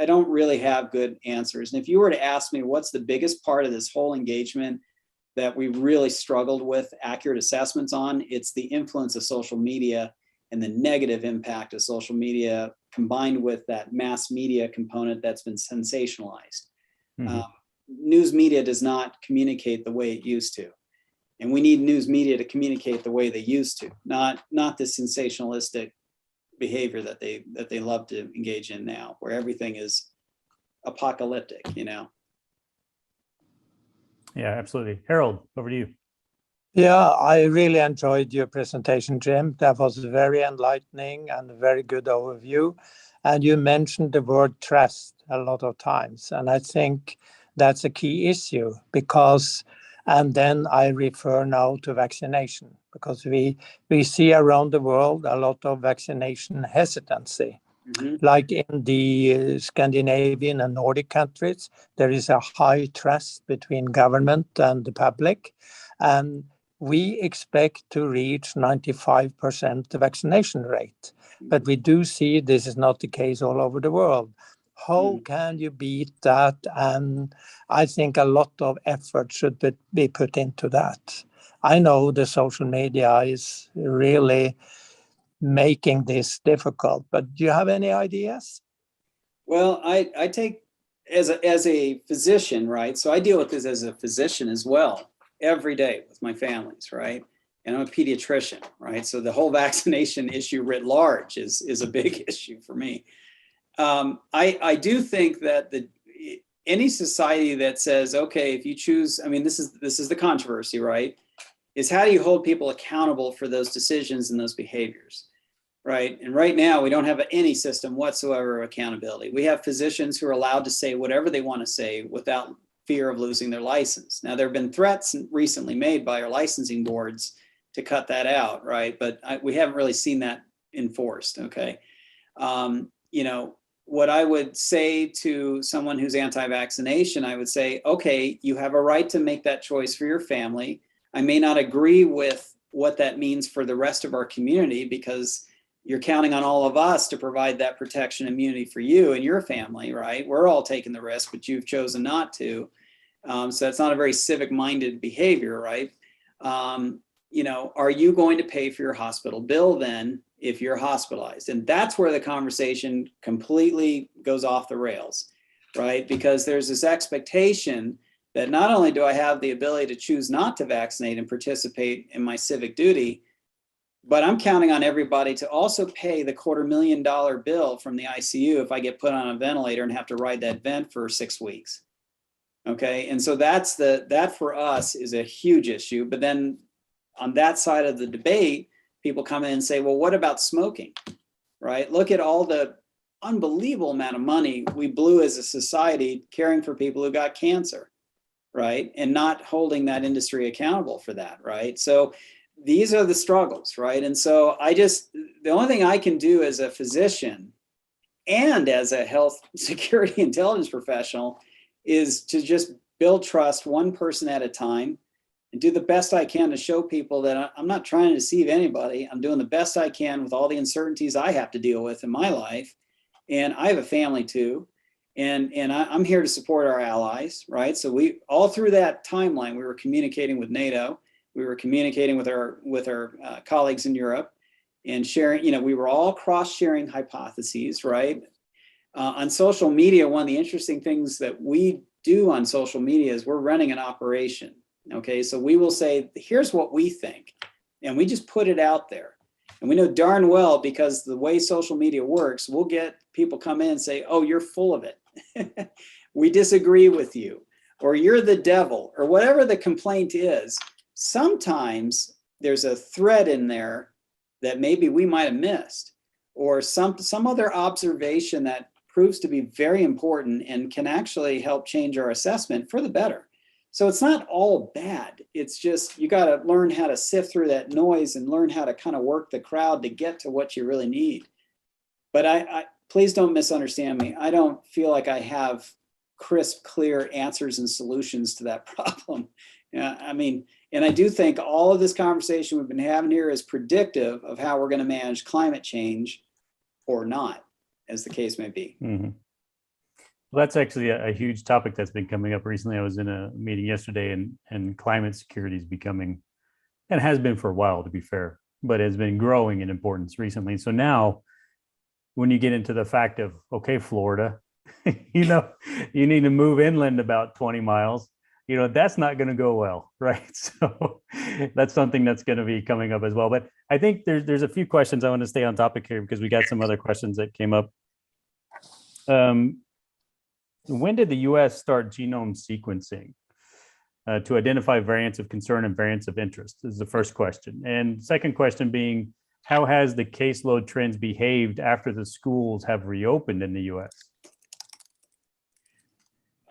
C: don't really have good answers. And if you were to ask me what's the biggest part of this whole engagement that we really struggled with accurate assessments on, it's the influence of social media and the negative impact of social media combined with that mass media component that's been sensationalized. News media does not communicate the way it used to. And we need news media to communicate the way they used to, not the sensationalistic behavior that they love to engage in now, where everything is apocalyptic, Yeah,
A: absolutely. Harold, over to you.
B: Yeah, I really enjoyed your presentation, Jim. That was very enlightening and a very good overview. And you mentioned the word trust a lot of times. And I think That's a key issue because, and then I refer now to vaccination because we see around the world a lot of vaccination hesitancy.
C: Mhm.
B: Like in the Scandinavian and Nordic countries, there is a high trust between government and the public. And we expect to reach 95% vaccination rate. But we do see this is not the case all over the world. How can you beat that? And I think a lot of effort should be put into that. I know the social media is really making this difficult, but do you have any ideas?
C: Well, I take as a physician, right? So I deal with this as a physician as well every day with my families, right? And I'm a pediatrician, right? So the whole vaccination issue writ large is a big issue for me. I do think that any society that says, okay, if you choose, I mean, this is the controversy, right? Is how do you hold people accountable for those decisions and those behaviors? Right. And right now, we don't have any system whatsoever of accountability. We have physicians who are allowed to say whatever they want to say without fear of losing their license. Now, there have been threats recently made by our licensing boards to cut that out. Right. But we haven't really seen that enforced. OK. You know, what I would say to someone who's anti-vaccination, I would say, OK, you have a right to make that choice for your family. I may not agree with what that means for the rest of our community because you're counting on all of us to provide that protection immunity for you and your family, right? We're all taking the risk, but you've chosen not to. So that's not a very civic-minded behavior, right? You know, are you going to pay for your hospital bill then if you're hospitalized? And that's where the conversation completely goes off the rails, right? Because there's this expectation that not only do I have the ability to choose not to vaccinate and participate in my civic duty, but I'm counting on everybody to also pay the $250,000 bill from the ICU if I get put on a ventilator and have to ride that vent for 6 weeks. Okay. And so that for us is a huge issue. But then on that side of the debate, people come in and say, well, what about smoking? Right? Look at all the unbelievable amount of money we blew as a society caring for people who got cancer, right? And not holding that industry accountable for that, right? So these are the struggles, right? And so the only thing I can do as a physician and as a health security intelligence professional is to just build trust one person at a time and do the best I can to show people that I'm not trying to deceive anybody. I'm doing the best I can with all the uncertainties I have to deal with in my life. And I have a family too. And I'm here to support our allies, right? So we all through that timeline, we were communicating with NATO. We were communicating with our colleagues in Europe and sharing, you know, we were all cross-sharing hypotheses, right? On social media, one of the interesting things that we do on social media is we're running an operation, okay? So we will say, here's what we think, and we just put it out there. And we know darn well, because the way social media works, we'll get people come in and say, oh, you're full of it. We disagree with you, or you're the devil, or whatever the complaint is. Sometimes there's a thread in there that maybe we might have missed, or some other observation that proves to be very important and can actually help change our assessment for the better. So it's not all bad. It's just you got to learn how to sift through that noise and learn how to kind of work the crowd to get to what you really need. But I please don't misunderstand me. I don't feel like I have crisp, clear answers and solutions to that problem. I mean, and I do think all of this conversation we've been having here is predictive of how we're going to manage climate change or not, as the case may be.
A: Mm-hmm. Well, that's actually a huge topic that's been coming up recently. I was in a meeting yesterday, and climate security is becoming, and has been for a while, to be fair, but has been growing in importance recently. So now, when you get into the fact of, okay, Florida, you know, you need to move inland about 20 miles, you know, that's not going to go well, right? So that's something that's going to be coming up as well. But I think there's a few questions I want to stay on topic here because we got some other questions that came up. When did the US start genome sequencing to identify variants of concern and variants of interest? This is the first question. And second question being, how has the caseload trends behaved after the schools have reopened in the US?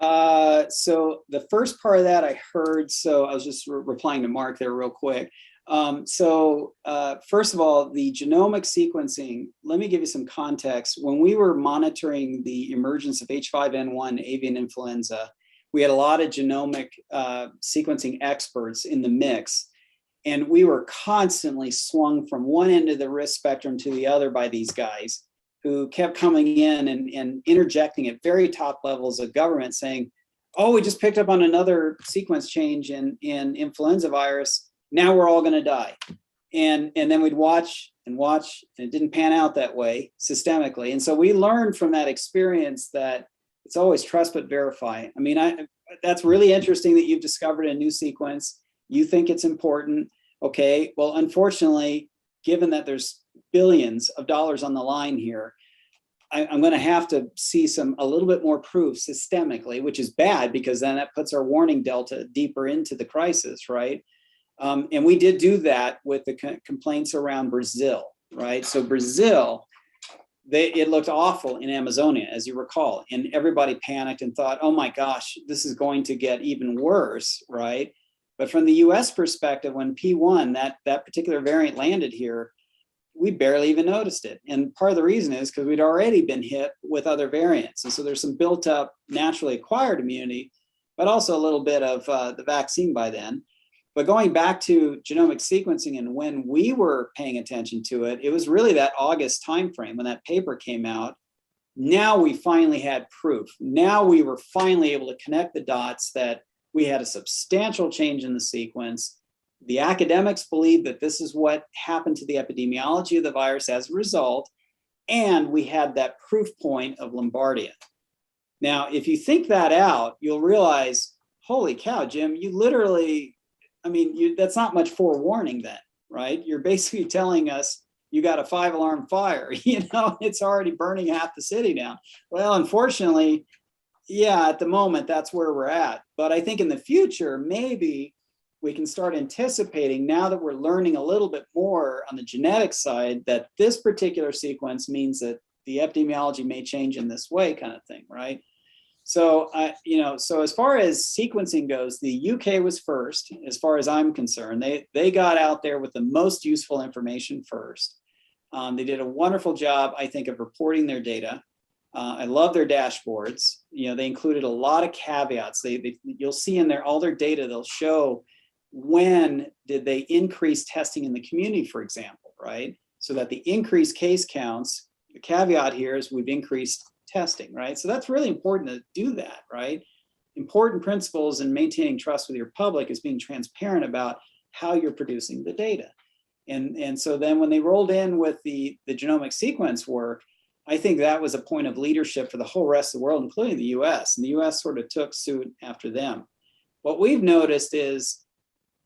C: So the first part of that I heard, so I was just replying to Mark there real quick. First of all, the genomic sequencing, let me give you some context. When we were monitoring the emergence of H5N1 avian influenza, we had a lot of genomic sequencing experts in the mix, and we were constantly swung from one end of the risk spectrum to the other by these guys who kept coming in and interjecting at very top levels of government saying, oh, we just picked up on another sequence change in influenza virus. Now we're all going to die. And then we'd watch, and it didn't pan out that way systemically. And so we learned from that experience that it's always trust but verify. I mean, that's really interesting that you've discovered a new sequence. You think it's important. Okay, well, unfortunately, given that there's billions of dollars on the line here, I'm going to have to see a little bit more proof systemically, which is bad because then that puts our warning delta deeper into the crisis, right? And we did do that with the complaints around Brazil, right? So Brazil, it looked awful in Amazonia, as you recall, and everybody panicked and thought, oh my gosh, this is going to get even worse, right? But from the US perspective, when P1, that particular variant landed here, we barely even noticed it. And part of the reason is because we'd already been hit with other variants. And so there's some built up naturally acquired immunity, but also a little bit of the vaccine by then. But going back to genomic sequencing and when we were paying attention to it, it was really that August timeframe when that paper came out. Now we finally had proof. Now we were finally able to connect the dots that we had a substantial change in the sequence. The academics believe that this is what happened to the epidemiology of the virus as a result, and we had that proof point of Lombardia. Now, if you think that out, you'll realize, holy cow, Jim, you literally, I mean, that's not much forewarning then, right? You're basically telling us you got a 5-alarm fire, it's already burning half the city down. Well, unfortunately, yeah, at the moment, that's where we're at. But I think in the future, maybe we can start anticipating, now that we're learning a little bit more on the genetic side, that this particular sequence means that the epidemiology may change in this way, kind of thing, right? So, so as far as sequencing goes, the UK was first, as far as I'm concerned. They got out there with the most useful information first. They did a wonderful job, I think, of reporting their data. I love their dashboards. They included a lot of caveats. You'll see in there all their data. They'll show when did they increase testing in the community, for example, right? So that the increased case counts, the caveat here is we've increased testing, right? So that's really important to do that, right? Important principles in maintaining trust with your public is being transparent about how you're producing the data. And so then when they rolled in with the genomic sequence work, I think that was a point of leadership for the whole rest of the world, including the US. And the US sort of took suit after them. What we've noticed is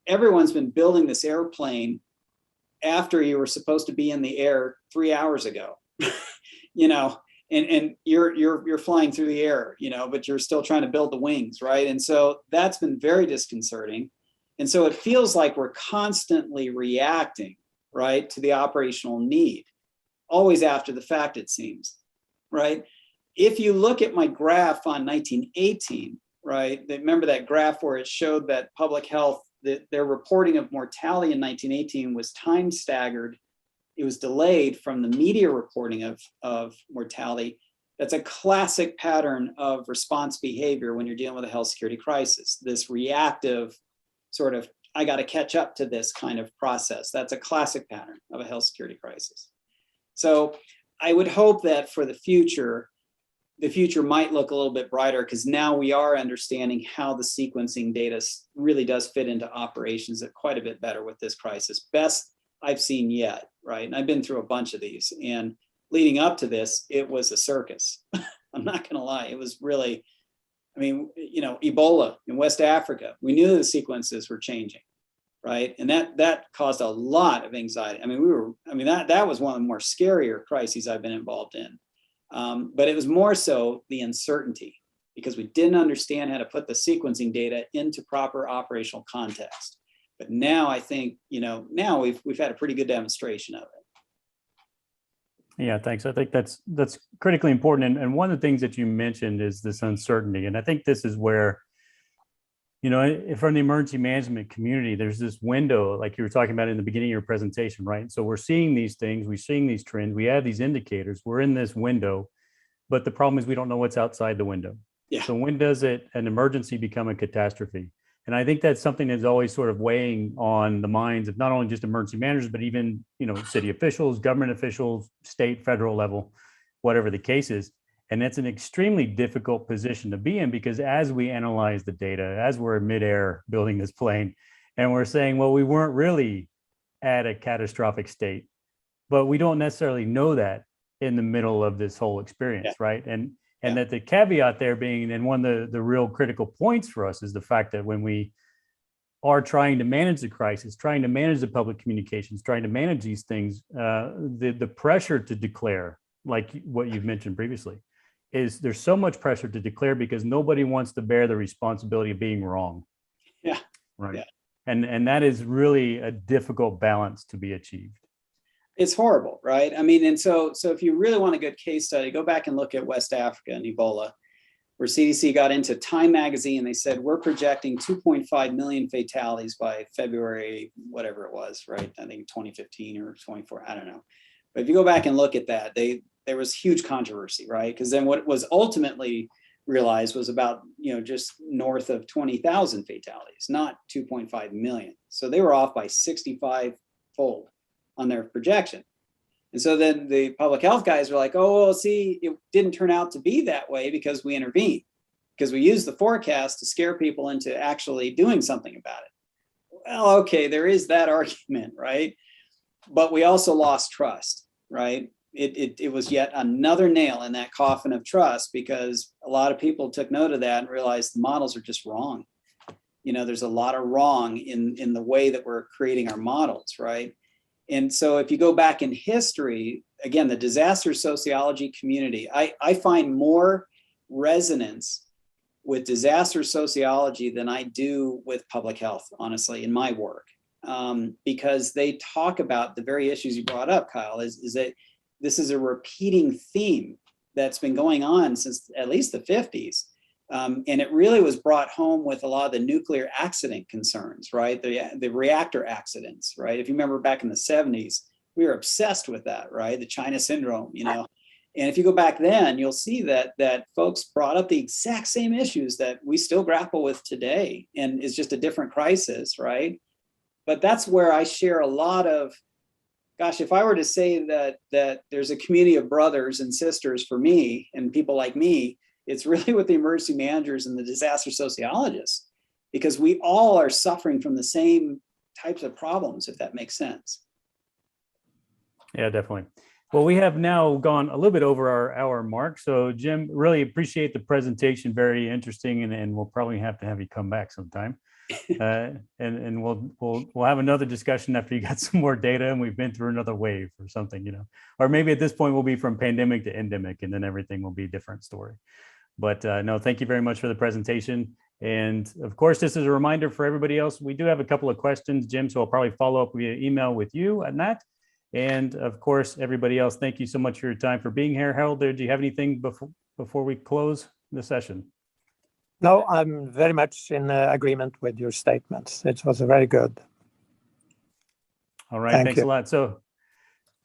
C: everyone's been building this airplane after you were supposed to be in the air 3 hours ago, and you're flying through the air, but you're still trying to build the wings, right? And so that's been very disconcerting. And so it feels like we're constantly reacting, right, to the operational need, always after the fact, it seems, right? If you look at my graph on 1918, right, remember that graph where it showed that public health, their reporting of mortality in 1918 was time staggered. It was delayed from the media reporting of mortality. That's a classic pattern of response behavior when you're dealing with a health security crisis. This reactive sort of, I got to catch up to this kind of process. That's a classic pattern of a health security crisis. So I would hope that for the future might look a little bit brighter, because now we are understanding how the sequencing data really does fit into operations quite a bit better with this crisis. Best I've seen yet, right? And I've been through a bunch of these, and leading up to this, it was a circus. I'm not going to lie. It was really, Ebola in West Africa, we knew the sequences were changing, right? And that caused a lot of anxiety. That was one of the more scarier crises I've been involved in. But it was more so the uncertainty, because we didn't understand how to put the sequencing data into proper operational context. But now I think, now we've had a pretty good demonstration of it.
A: Yeah, thanks. I think that's critically important. And one of the things that you mentioned is this uncertainty. And I think this is where, if from the emergency management community, there's this window, like you were talking about in the beginning of your presentation, right? So we're seeing these things, we're seeing these trends, we have these indicators, we're in this window, but the problem is we don't know what's outside the window.
C: Yeah.
A: So when does an emergency become a catastrophe? And I think that's something that's always sort of weighing on the minds of not only just emergency managers, but even, city officials, government officials, state, federal level, whatever the case is. And it's an extremely difficult position to be in, because as we analyze the data, as we're in midair building this plane, and we're saying, well, we weren't really at a catastrophic state, but we don't necessarily know that in the middle of this whole experience, right? And that the caveat there being, and one of the real critical points for us is the fact that when we are trying to manage the crisis, trying to manage the public communications, trying to manage these things, the pressure to declare, like what you've mentioned previously, is there's so much pressure to declare because nobody wants to bear the responsibility of being wrong.
C: Yeah.
A: Right.
C: Yeah.
A: And that is really a difficult balance to be achieved.
C: It's horrible, right? I mean, and so if you really want a good case study, go back and look at West Africa and Ebola, where CDC got into Time magazine. They said, we're projecting 2.5 million fatalities by February, whatever it was, right? I think 2015 or 24, I don't know. But if you go back and look at that, there was huge controversy, right? Because then what was ultimately realized was about, just north of 20,000 fatalities, not 2.5 million. So they were off by 65-fold on their projection. And so then the public health guys were like, oh, well, see, it didn't turn out to be that way because we intervened, because we used the forecast to scare people into actually doing something about it. Well, okay, there is that argument, right? But we also lost trust, right? It was yet another nail in that coffin of trust, because a lot of people took note of that and realized the models are just wrong. There's a lot of wrong in the way that we're creating our models, right? And so if you go back in history, again, the disaster sociology community, I find more resonance with disaster sociology than I do with public health, honestly, in my work, because they talk about the very issues you brought up, Kyle, is that this is a repeating theme that's been going on since at least the 50s. And it really was brought home with a lot of the nuclear accident concerns, right? The reactor accidents, right? If you remember back in the 70s, we were obsessed with that, right? The China syndrome, And if you go back then, you'll see that folks brought up the exact same issues that we still grapple with today, and it's just a different crisis, right? But that's where I share a lot of, gosh, if I were to say that there's a community of brothers and sisters for me and people like me, it's really with the emergency managers and the disaster sociologists, because we all are suffering from the same types of problems, if that makes sense.
A: Yeah, definitely. Well, we have now gone a little bit over our hour mark. So Jim, really appreciate the presentation. Very interesting. And we'll probably have to have you come back sometime. And we'll have another discussion after you got some more data and we've been through another wave or something, or maybe at this point we'll be from pandemic to endemic, and then everything will be a different story. But no, thank you very much for the presentation. And of course, this is a reminder for everybody else. We do have a couple of questions, Jim, so I'll probably follow up via email with you on that. And of course, everybody else, thank you so much for your time for being here. Harold, do you have anything before we close the session?
B: No, I'm very much in agreement with your statements. It was very good.
A: All right, thanks a lot. So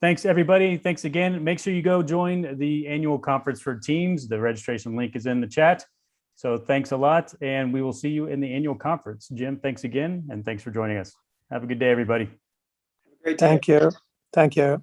A: thanks, everybody. Thanks again. Make sure you go join the annual conference for teams. The registration link is in the chat. So thanks a lot, and we will see you in the annual conference. Jim, thanks again, and thanks for joining us. Have a good day, everybody.
C: Have a great day.
B: Thank you. Thank you.